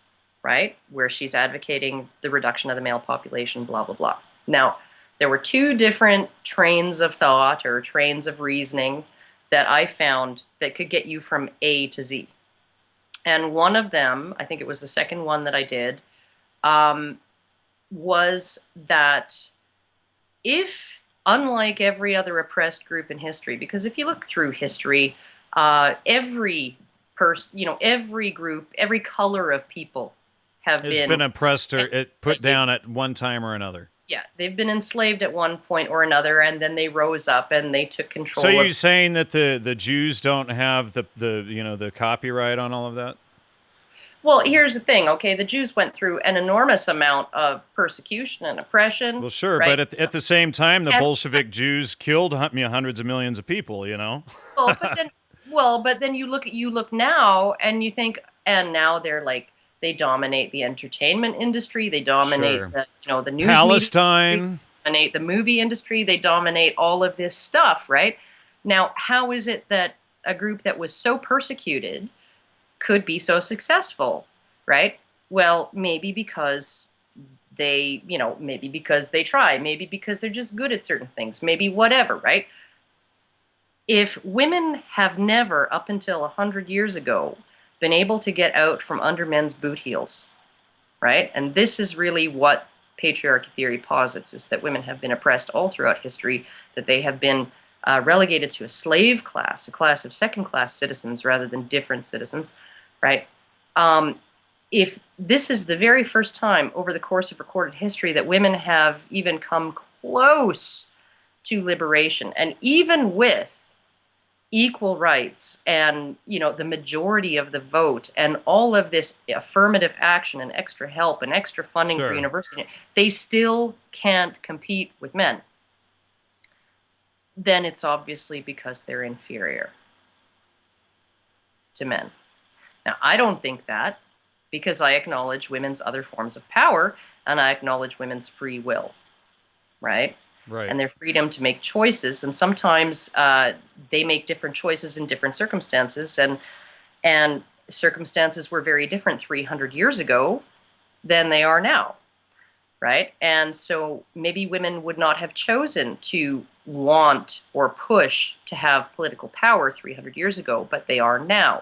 right? Where she's advocating the reduction of the male population, blah, blah, blah. Now, there were 2 different trains of thought or trains of reasoning that I found that could get you from A to Z. And one of them, I think it was the second one that I did, was that if, unlike every other oppressed group in history, because if you look through history, every person, every group, every color of people have Has been oppressed or put down at one time or another. Yeah, they've been enslaved at one point or another, and then they rose up and they took control. So you're saying that the Jews don't have the copyright on all of that? Well, here's the thing, okay? The Jews went through an enormous amount of persecution and oppression. Well, sure, right? but at the same time, the Bolshevik Jews killed hundreds of millions of people. But then you look now and you think, and now they're like, they dominate the entertainment industry, they dominate the news Palestine, media, they dominate the movie industry, they dominate all of this stuff, right? Now, how is it that a group that was so persecuted could be so successful, right? Well, maybe because they try, maybe because they're just good at certain things, maybe whatever, right? If women have never, up until 100 years ago, been able to get out from under men's boot heels, right? And this is really what patriarchy theory posits, is that women have been oppressed all throughout history, that they have been relegated to a slave class, a class of second-class citizens rather than different citizens, right? If this is the very first time over the course of recorded history that women have even come close to liberation, and even with equal rights and the majority of the vote and all of this affirmative action and extra help and extra funding for university, they still can't compete with men, then it's obviously because they're inferior to men. Now, I don't think that, because I acknowledge women's other forms of power and I acknowledge women's free will, right? Right. And their freedom to make choices. And sometimes they make different choices in different circumstances. And circumstances were very different 300 years ago than they are now, right? And so maybe women would not have chosen to want or push to have political power 300 years ago, but they are now,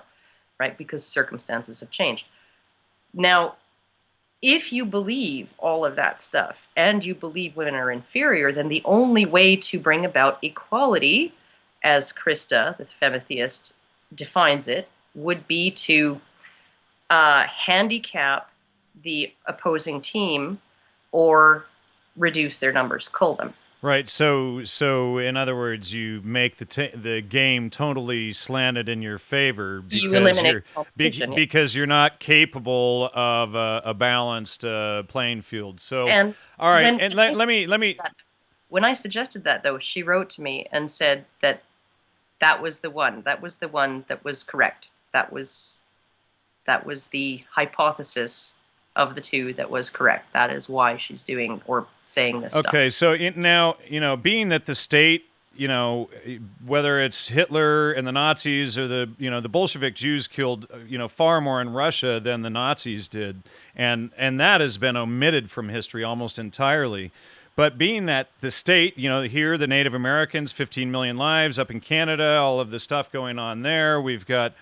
right? Because circumstances have changed. Now, if you believe all of that stuff and you believe women are inferior, then the only way to bring about equality, as Krista, the femitheist, defines it, would be to handicap the opposing team or reduce their numbers, cull them. Right. So in other words, you make the game totally slanted in your favor because you eliminate competition, because you're not capable of a balanced playing field. So and all right, and let me. When I suggested that, though, she wrote to me and said that was the one. That was the one that was correct. That was the hypothesis of the 2 that was correct. That is why she's doing or saying this stuff. Okay, so now, being that the state, whether it's Hitler and the Nazis or the Bolshevik Jews killed, far more in Russia than the Nazis did. And that has been omitted from history almost entirely. But being that the state, here, the Native Americans, 15 million lives, up in Canada, all of the stuff going on there, we've got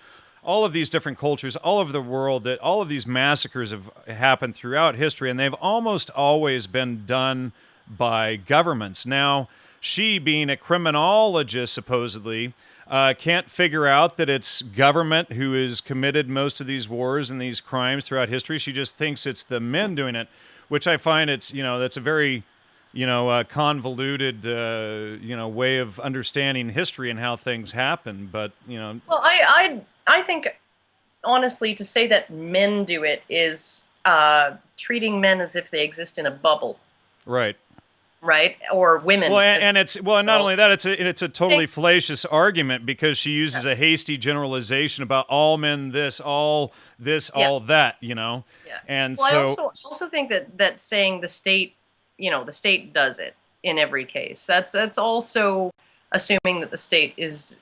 all of these different cultures all over the world, that all of these massacres have happened throughout history, and they've almost always been done by governments. Now, she, being a criminologist, supposedly, can't figure out that it's government who has committed most of these wars and these crimes throughout history. She just thinks it's the men doing it, which I find that's a very convoluted, way of understanding history and how things happen. But, Well, I think, honestly, to say that men do it is treating men as if they exist in a bubble, right. right? Or women. Well, as and not well. only that, it's a totally Same. fallacious argument because she uses Yeah. a hasty generalization about all men this, all this, Yeah. all that, Yeah. and Well, so I also think that saying the state, the state does it in every case. That's also assuming that the state is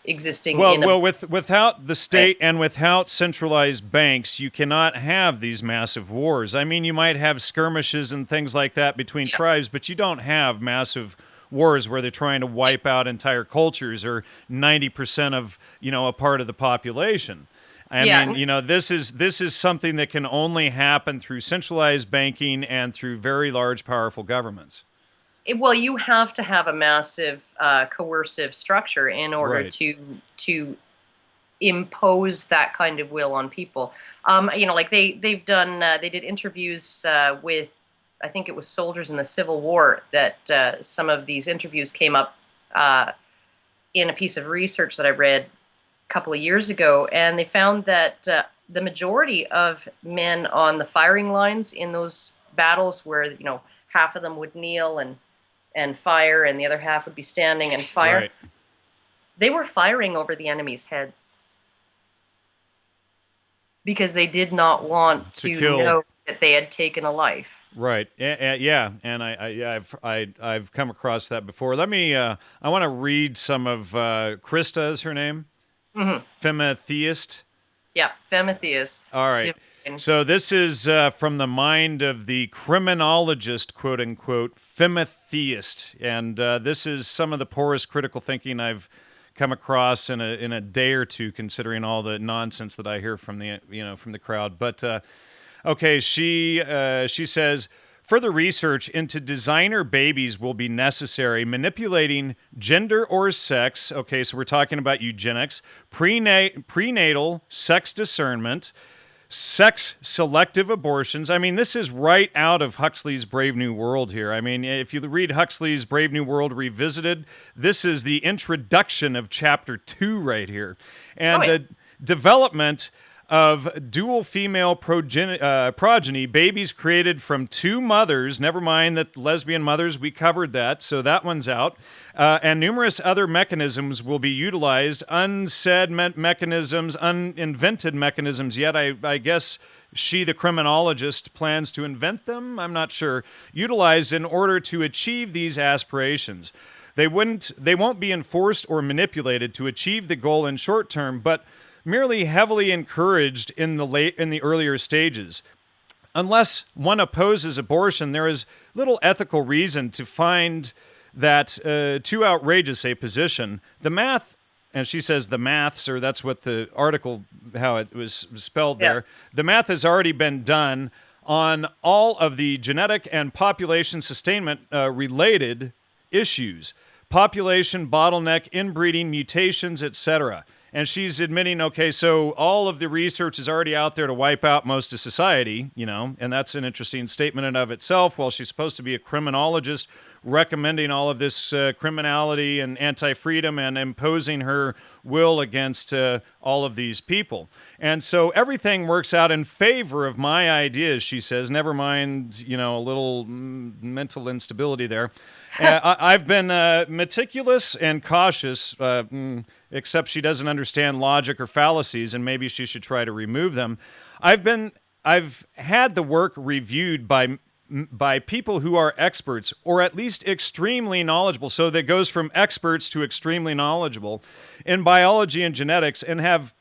existing well, in a without the right. state and without centralized banks, you cannot have these massive wars. I mean, you might have skirmishes and things like that between Yeah. tribes, but you don't have massive wars where they're trying to wipe out entire cultures or 90% of, a part of the population. I Yeah. mean, this is something that can only happen through centralized banking and through very large, powerful governments. Well, you have to have a massive coercive structure in order Right. to impose that kind of will on people. Like they did interviews with, I think it was soldiers in the Civil War, that some of these interviews came up in a piece of research that I read a couple of years ago, and they found that the majority of men on the firing lines in those battles, where half of them would kneel and fire, and the other half would be standing and fire, Right. they were firing over the enemy's heads because they did not want To to kill. know that they had taken a life. Right. Yeah. And I've come across that before. Let me. I want to read some of Krista is her name. Hmm. Femitheist. Yeah, femitheist. All right. Divine. So this is from the mind of the criminologist, quote unquote, femitheist, and this is some of the poorest critical thinking I've come across in a day or two, considering all the nonsense that I hear from the crowd. But okay, she says further research into designer babies will be necessary. Manipulating gender or sex. Okay, so we're talking about eugenics, prenatal sex discernment, sex selective abortions. I mean, this is right out of Huxley's Brave New World here. I mean, if you read Huxley's Brave New World Revisited, this is the introduction of chapter 2 right here. And Oh, yeah. the development of dual female progeny, babies created from two mothers, never mind that lesbian mothers, we covered that, so that one's out, and numerous other mechanisms will be utilized, unsaid mechanisms, uninvented mechanisms yet. I guess she, the criminologist, plans to invent them, I'm not sure, utilized in order to achieve these aspirations. They won't be enforced or manipulated to achieve the goal in short term, but merely heavily encouraged in the earlier stages. Unless one opposes abortion, there is little ethical reason to find that too outrageous a position. The math, and she says the maths, or that's what the article, how it was spelled Yeah. there, the math has already been done on all of the genetic and population sustainment related issues. Population, bottleneck, inbreeding, mutations, etc. And she's admitting, okay, so all of the research is already out there to wipe out most of society, and that's an interesting statement in of itself. While she's supposed to be a criminologist, recommending all of this criminality and anti-freedom and imposing her will against all of these people. And so everything works out in favor of my ideas, she says, never mind, a little mental instability there. I've been meticulous and cautious, except she doesn't understand logic or fallacies, and maybe she should try to remove them. I've had the work reviewed by people who are experts, or at least extremely knowledgeable. So that goes from experts to extremely knowledgeable in biology and genetics, and have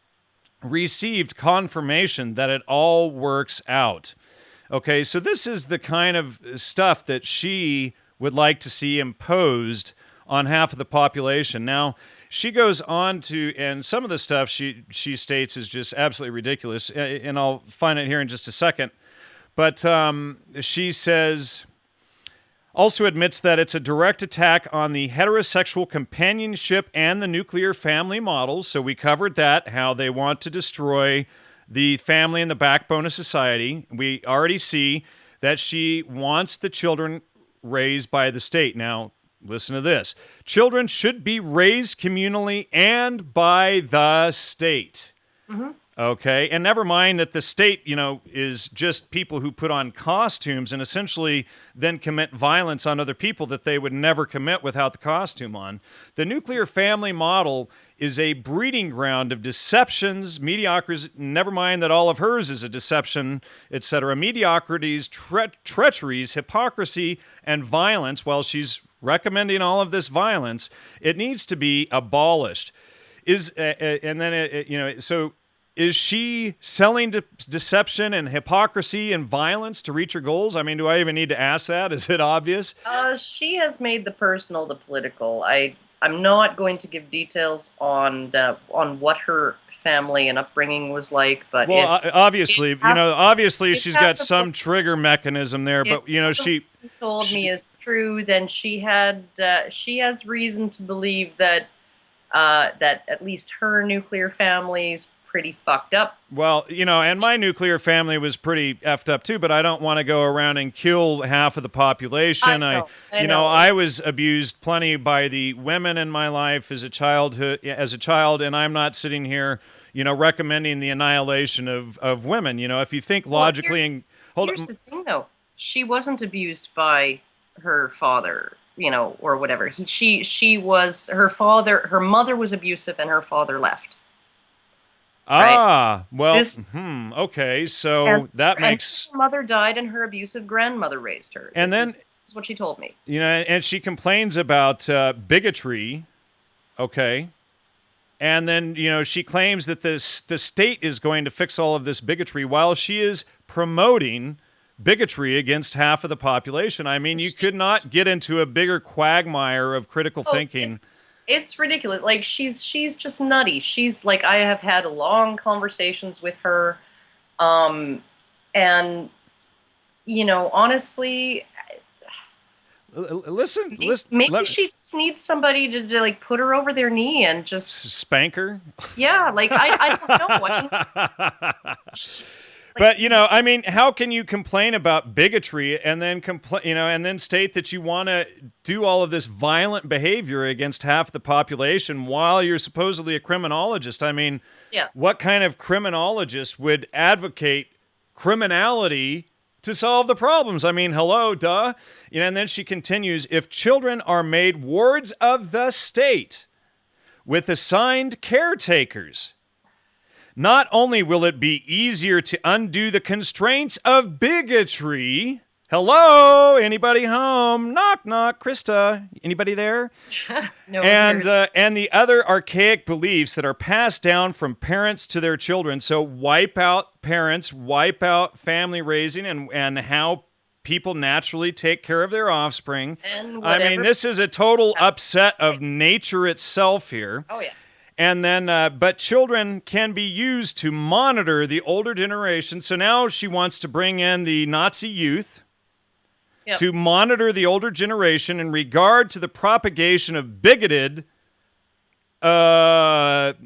received confirmation that it all works out. Okay, so this is the kind of stuff that she would like to see imposed on half of the population. Now, she goes on to, and some of the stuff she states is just absolutely ridiculous, and I'll find it here in just a second. But she says, also admits that it's a direct attack on the heterosexual companionship and the nuclear family models. So we covered that, how they want to destroy the family and the backbone of society. We already see that she wants the children raised by the state. Now, listen to this. Children should be raised communally and by the state. Mm-hmm. Okay, and never mind that the state, is just people who put on costumes and essentially then commit violence on other people that they would never commit without the costume on. The nuclear family model is a breeding ground of deceptions, mediocrities, never mind that all of hers is a deception, etc. Mediocrities, treacheries, hypocrisy, and violence. While she's recommending all of this violence, it needs to be abolished. Is she selling deception and hypocrisy and violence to reach her goals? I mean, do I even need to ask that? Is it obvious? She has made the personal the political. I'm not going to give details on what her family and upbringing was like, but obviously she's got some trigger mechanism there. But she told me is true. Then she has reason to believe that that at least her nuclear family's pretty fucked up. Well, and my nuclear family was pretty effed up too, but I don't want to go around and kill half of the population. I know. I was abused plenty by the women in my life as a child, and I'm not sitting here, recommending the annihilation of women. If you think logically here's the thing though. She wasn't abused by her father, or whatever. She was her mother was abusive and her father left. Ah, well, okay, so that makes... Her mother died and her abusive grandmother raised her. This is what she told me. And she complains about bigotry, okay, and then, she claims that the state is going to fix all of this bigotry while she is promoting bigotry against half of the population. I mean, you could not get into a bigger quagmire of critical thinking. It's ridiculous. Like, she's just nutty. She's like, I have had long conversations with her. And, honestly, listen. Maybe she just needs somebody to like put her over their knee and just spank her. Yeah. Like, I don't know. But I mean, how can you complain about bigotry and then and then state that you want to do all of this violent behavior against half the population while you're supposedly a criminologist? I mean, what kind of criminologist would advocate criminality to solve the problems? I mean, hello, duh. And then she continues, if children are made wards of the state with assigned caretakers, not only will it be easier to undo the constraints of bigotry. Hello? Anybody home? Knock, knock. Krista, anybody there? No. And the other archaic beliefs that are passed down from parents to their children. So wipe out parents, wipe out family raising and how people naturally take care of their offspring. I mean, this is a total upset of nature itself here. Oh, yeah. And then, but children can be used to monitor the older generation. So now she wants to bring in the Nazi youth to monitor the older generation in regard to the propagation of bigoted, and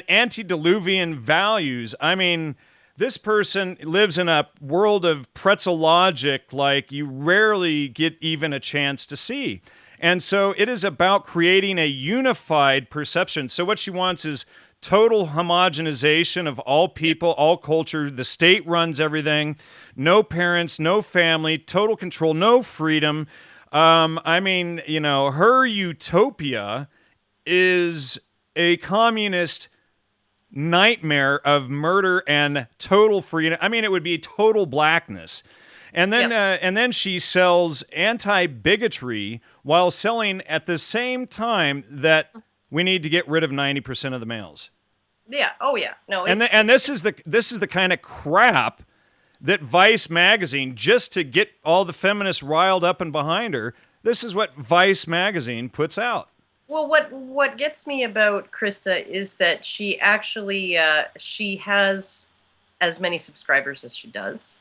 antediluvian values. I mean, this person lives in a world of pretzel logic like you rarely get even a chance to see. And so it is about creating a unified perception. So what she wants is total homogenization of all people, all culture. The state runs everything. No parents, no family, total control, no freedom. I mean, her utopia is a communist nightmare of murder and total freedom. I mean, it would be total blackness. And then she sells anti-bigotry while selling at the same time that we need to get rid of 90% of the males. Yeah. Oh, yeah. No. And this is the kind of crap that Vice magazine, just to get all the feminists riled up and behind her, this is what Vice magazine puts out. Well, what gets me about Krista is that she actually she has as many subscribers as she does.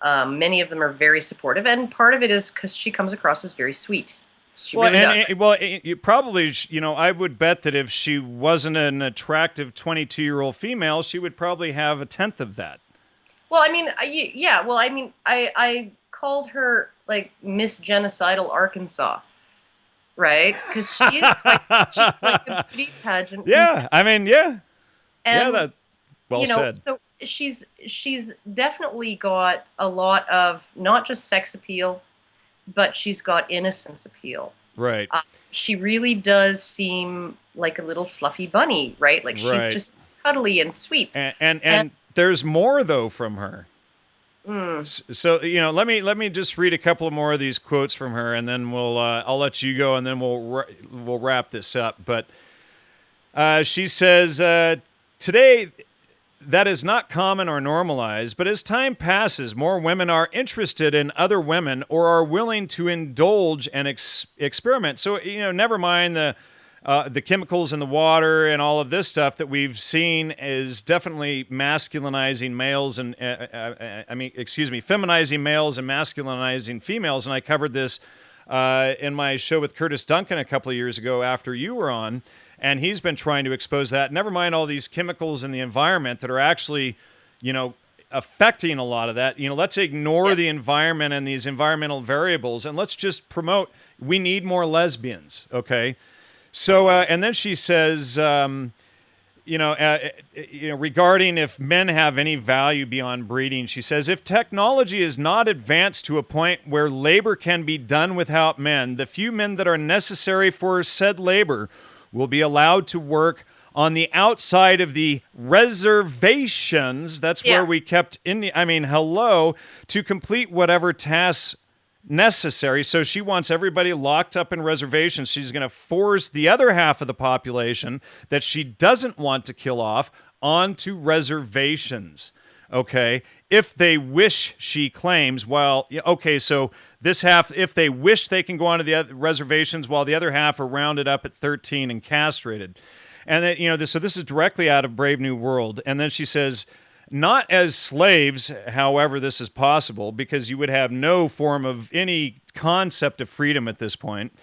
Many of them are very supportive, and part of it is because she comes across as very sweet. She really does. You probably, I would bet that if she wasn't an attractive 22-year-old female, she would probably have a tenth of that. Well, I mean, yeah. Well, I mean, I called her like Miss Genocidal Arkansas, right? Because she's like a beauty pageant Yeah, I mean, yeah, yeah. and That well said. so she's definitely got a lot of not just sex appeal, but she's got innocence appeal. Right, She really does seem like a little fluffy bunny, right? Like she's right. just cuddly and sweet. And there's more though from her. Mm, So let me just read a couple of more of these quotes from her, and then I'll let you go, and then we'll wrap this up. But she says today that is not common or normalized, but as time passes, more women are interested in other women or are willing to indulge and experiment. So never mind the chemicals in the water and all of this stuff that we've seen is definitely masculinizing males and feminizing males and masculinizing females. And I covered this in my show with Curtis Duncan a couple of years ago after you were on, and he's been trying to expose that. Never mind all these chemicals in the environment that are actually, affecting a lot of that. Let's ignore the environment and these environmental variables, and let's just promote. We need more lesbians, okay? So, and then she says, regarding if men have any value beyond breeding, she says, if technology is not advanced to a point where labor can be done without men, the few men that are necessary for said labor will be allowed to work on the outside of the reservations. That's where we kept to complete whatever tasks necessary. So she wants everybody locked up in reservations. She's going to force the other half of the population that she doesn't want to kill off onto reservations. Okay. If they wish, she claims, so this half, if they wish, they can go onto the other reservations while the other half are rounded up at 13 and castrated. And then, so this is directly out of Brave New World. And then she says, not as slaves, however, this is possible, because you would have no form of any concept of freedom at this point.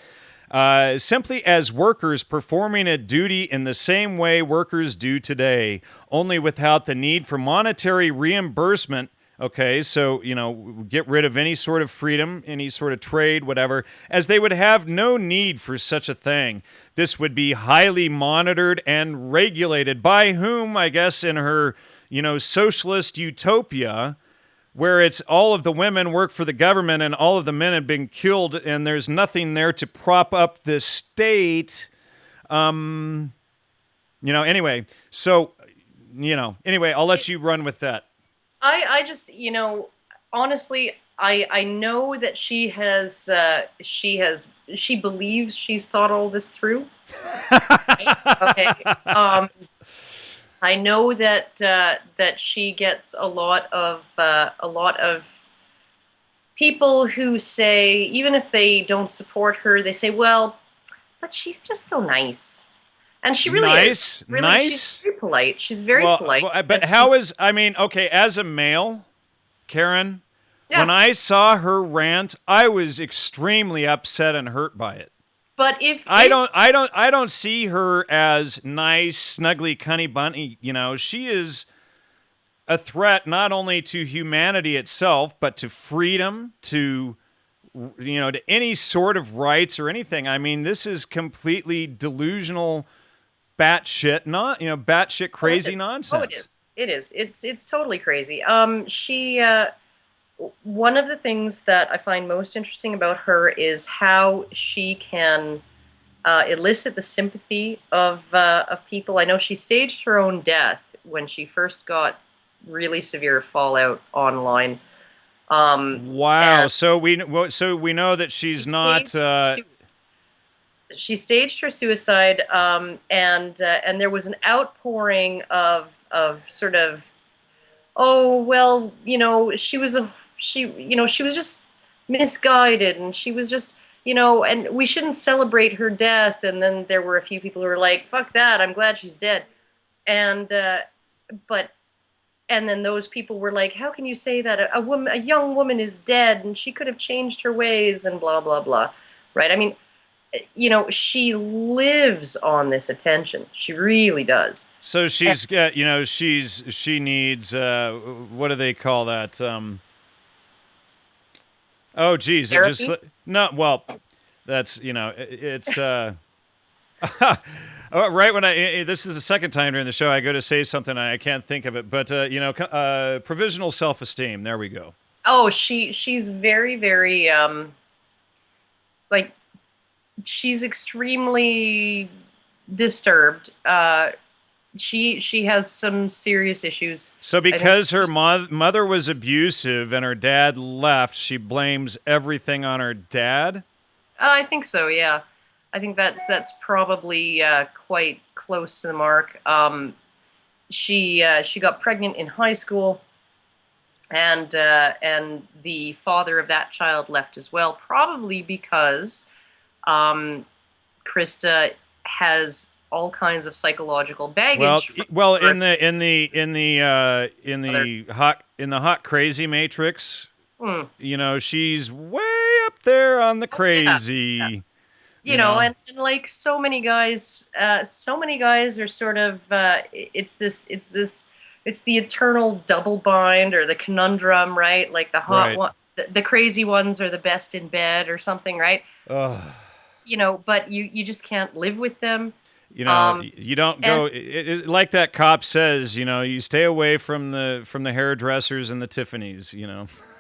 Simply as workers performing a duty in the same way workers do today, only without the need for monetary reimbursement. Okay, so, get rid of any sort of freedom, any sort of trade, whatever, as they would have no need for such a thing. This would be highly monitored and regulated by whom, I guess, in her socialist utopia, where it's all of the women work for the government and all of the men have been killed and there's nothing there to prop up the state. Anyway, I'll let you run with that. I just, honestly, I know that she believes she's thought all this through. Okay. I know that that she gets a lot of people who say, even if they don't support her, they say, well, but she's just so nice. And she really is. Really, nice. She's very polite. She's very polite. But how is, as a male, Karen, when I saw her rant, I was extremely upset and hurt by it. But if I don't see her as nice, snuggly, cunny bunny. She is a threat not only to humanity itself, but to freedom, to any sort of rights or anything. I mean, this is completely delusional, batshit crazy nonsense. It is. It's totally crazy. One of the things that I find most interesting about her is how she can elicit the sympathy of people. I know she staged her own death when she first got really severe fallout online. Wow! So we know that she's not. She staged her suicide, and there was an outpouring of sort of, oh well, she was just misguided, and she was just, and we shouldn't celebrate her death. And then there were a few people who were like, fuck that, I'm glad she's dead. And then those people were like, how can you say that a young woman is dead and she could have changed her ways and blah, blah, blah. Right? I mean, she lives on this attention. She really does. So she's she needs, what do they call that? Oh, geez, it just Therapy? no. Well, that's it's right when this is the second time during the show I go to say something and I can't think of it, but provisional self-esteem. There we go. Oh, she's very, very like she's extremely disturbed. She has some serious issues. So I think. because her mother was abusive and her dad left, she blames everything on her dad. I think so. Yeah, I think that's probably quite close to the mark. She got pregnant in high school, and the father of that child left as well, probably because Krista has all kinds of psychological Well, baggage. well, From other, in the hot crazy matrix, hmm, she's way up there on the yeah, yeah. crazy. You know, and like so many guys are sort of it's the eternal double bind or the conundrum, right? Like the hot Right. one, the crazy ones are the best in bed or something, right? Ugh. But you just can't live with them. Um, You don't and go like that cop says. You stay away from the hairdressers and the Tiffany's.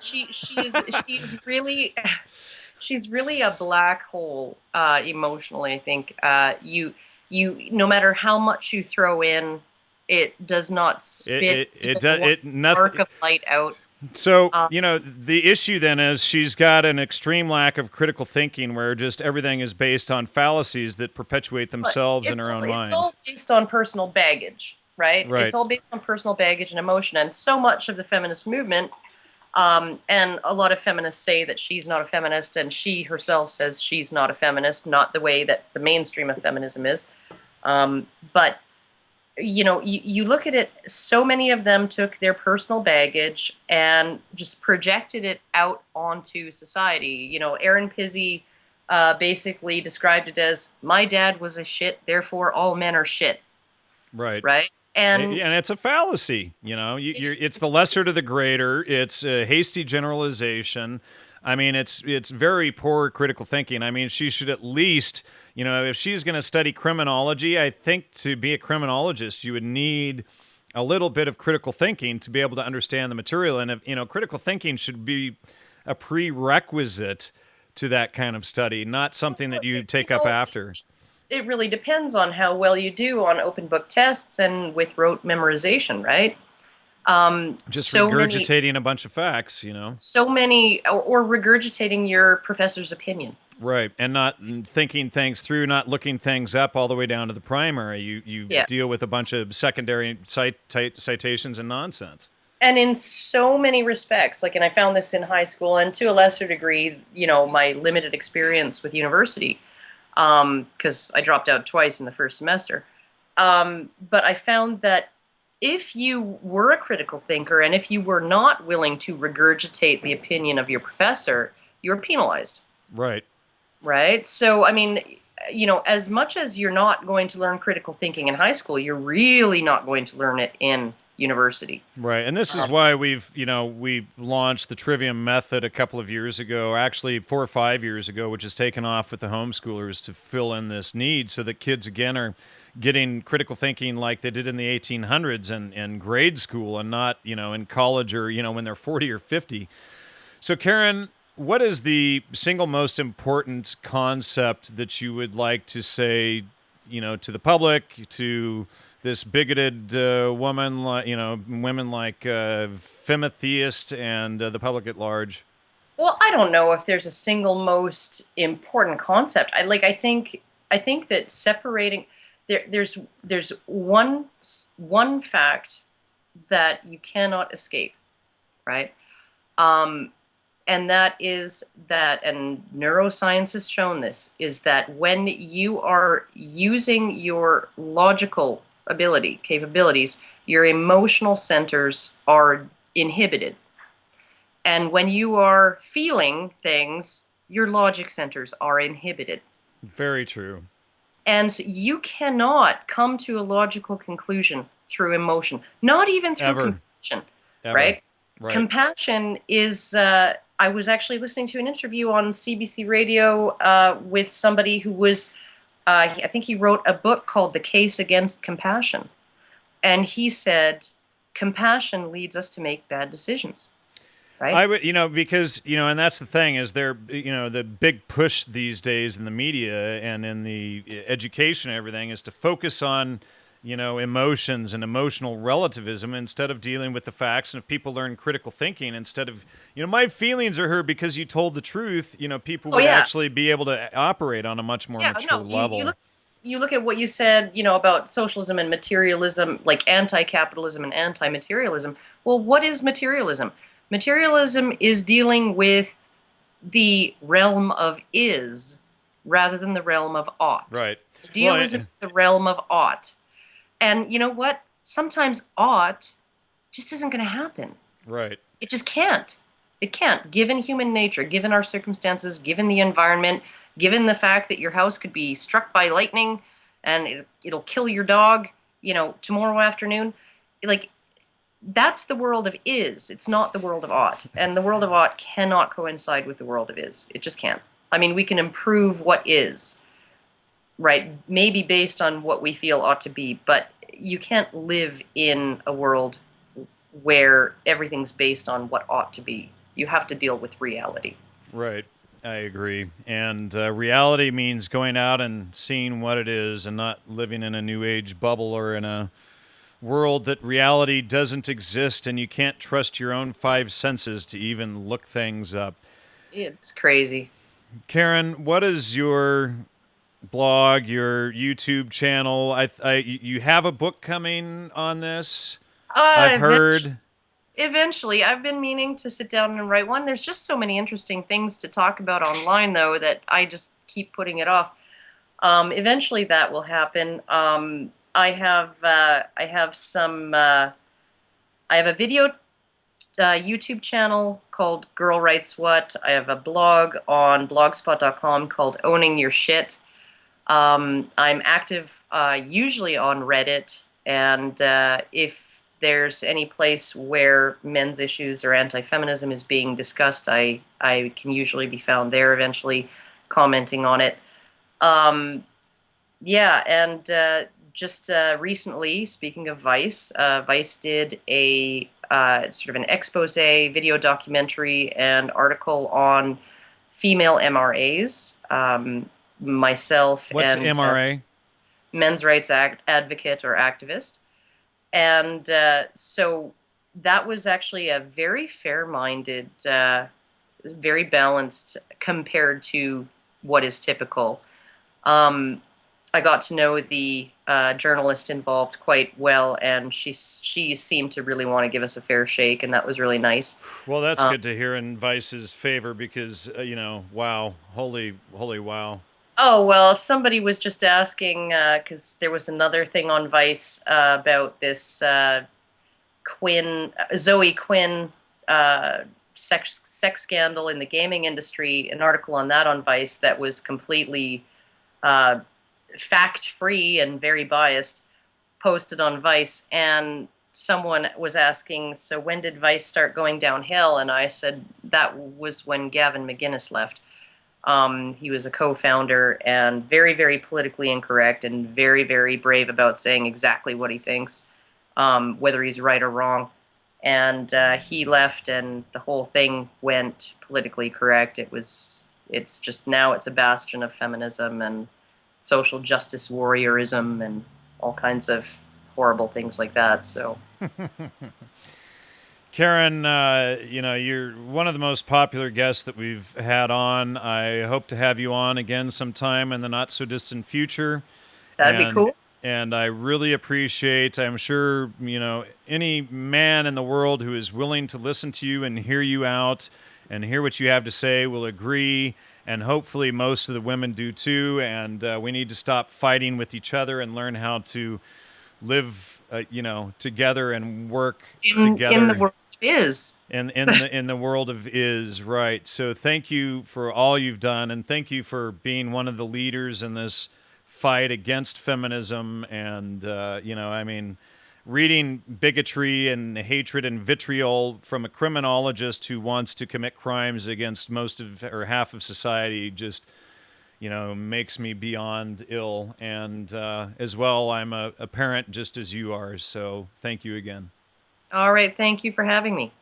she's really she's really a black hole emotionally. I think you no matter how much you throw in, it does not spit It even does one it spark nothing. of light out. So, Um, the issue then is she's got an extreme lack of critical thinking where just everything is based on fallacies that perpetuate but themselves in her own it's mind. all based on personal baggage, right? It's Right. all based on personal baggage and emotion, and so much of the feminist movement. And a lot of feminists say that she's not a feminist, and she herself says she's not a feminist, not the way that the mainstream of feminism is. But you look at it, so many of them took their personal baggage and just projected it out onto society. Erin Pizzey basically described it as, my dad was a shit, therefore all men are shit, Right. right? And And it's a fallacy. it is, It's the lesser to the greater. It's a hasty generalization. I mean, it's very poor critical thinking. I mean, she should at least, if she's going to study criminology, I think to be a criminologist, you would need a little bit of critical thinking to be able to understand the material. And if, critical thinking should be a prerequisite to that kind of study, not something that you it, take up after. it really depends on how well you do on open book tests and with rote memorization, right? Just So many, regurgitating a bunch of facts. or regurgitating your professor's opinion. Right, and not thinking things through, not looking things up all the way down to the primary. You Yeah. deal with a bunch of secondary citations and nonsense. And in so many respects, like, and I found this in high school and to a lesser degree, my limited experience with university, because I dropped out twice in the first semester. But I found that if you were a critical thinker and if you were not willing to regurgitate the opinion of your professor, you're penalized. Right. Right? So, I mean, as much as you're not going to learn critical thinking in high school, you're really not going to learn it in university. Right, and this is why we launched the Trivium Method a couple of years ago, actually 4 or 5 years ago, which has taken off with the homeschoolers to fill in this need so that kids, again, are getting critical thinking like they did in the 1800s and grade school and not, in college or, when they're 40 or 50. So, Karen, what is the single most important concept that you would like to say, to the public, to this bigoted woman, women like femitheist and the public at large? Well, I don't know if there's a single most important concept. I think that separating there's one fact that you cannot escape, right? And that is that, and neuroscience has shown this, is that when you are using your logical capabilities, your emotional centers are inhibited. And when you are feeling things, your logic centers are inhibited. Very true. And you cannot come to a logical conclusion through emotion, not even through Ever. compassion, Ever. right? Right. Compassion is, I was actually listening to an interview on CBC Radio with somebody who was, I think he wrote a book called The Case Against Compassion. And he said, compassion leads us to make bad decisions, right? I would, because, and that's the thing is the big push these days in the media and in the education and everything is to focus on, emotions and emotional relativism instead of dealing with the facts. And if people learn critical thinking instead of, my feelings are hurt because you told the truth, people Oh would yeah, actually be able to operate on a much more yeah. mature No, level. you look at what you said, about socialism and materialism, like anti-capitalism and anti-materialism. Well, what is materialism? Materialism is dealing with the realm of is rather than the realm of ought. Right. Well, Idealism is the realm of ought. And you know what? Sometimes ought just isn't going to happen. right. It just can't. It can't, given human nature, given our circumstances, given the environment, given the fact that your house could be struck by lightning and it'll kill your dog, tomorrow afternoon. Like, that's the world of is. It's not the world of ought. And the world of ought cannot coincide with the world of is. It just can't. I mean, we can improve what is, right? Maybe based on what we feel ought to be, but you can't live in a world where everything's based on what ought to be. You have to deal with reality. Right. I agree. And reality means going out and seeing what it is and not living in a new age bubble or in a world that reality doesn't exist and you can't trust your own five senses to even look things up. It's crazy. Karen, what is your blog, your YouTube channel? You have a book coming on this, I've heard. Eventually, I've been meaning to sit down and write one. There's just so many interesting things to talk about online, though, that I just keep putting it off. Eventually, that will happen. I have a video YouTube channel called GirlWritesWhat. I have a blog on blogspot.com called Owning Your Shit. I'm active usually on Reddit, and if there's any place where men's issues or anti-feminism is being discussed, I can usually be found there eventually commenting on it. Yeah, and just recently, speaking of Vice, Vice did a sort of an expose video documentary and article on female MRAs. Myself What's and MRA? men's rights advocate or activist. And so that was actually a very fair-minded, very balanced compared to what is typical. I got to know the journalist involved quite well, and she seemed to really want to give us a fair shake, and that was really nice. Well, that's good to hear in Vice's favor because, wow, holy wow. Oh, well, somebody was just asking, because there was another thing on Vice about this Zoe Quinn sex scandal in the gaming industry, an article on that on Vice that was completely fact-free and very biased, posted on Vice, and someone was asking, so when did Vice start going downhill? And I said that was when Gavin McGuinness left. He was a co-founder and very, very politically incorrect and very, very brave about saying exactly what he thinks, whether he's right or wrong. And he left, and the whole thing went politically correct. It's just now it's a bastion of feminism and social justice warriorism and all kinds of horrible things like that. So. Karen, you're one of the most popular guests that we've had on. I hope to have you on again sometime in the not so distant future. That'd be cool. And I really appreciate, I'm sure, any man in the world who is willing to listen to you and hear you out and hear what you have to say will agree. And hopefully most of the women do too. And we need to stop fighting with each other and learn how to live, together and work together. In the world of is. In the world of is, right. So thank you for all you've done, and thank you for being one of the leaders in this fight against feminism. And, reading bigotry and hatred and vitriol from a criminologist who wants to commit crimes against most of or half of society just, makes me beyond ill. And as well, I'm a parent just as you are. So thank you again. All right. Thank you for having me.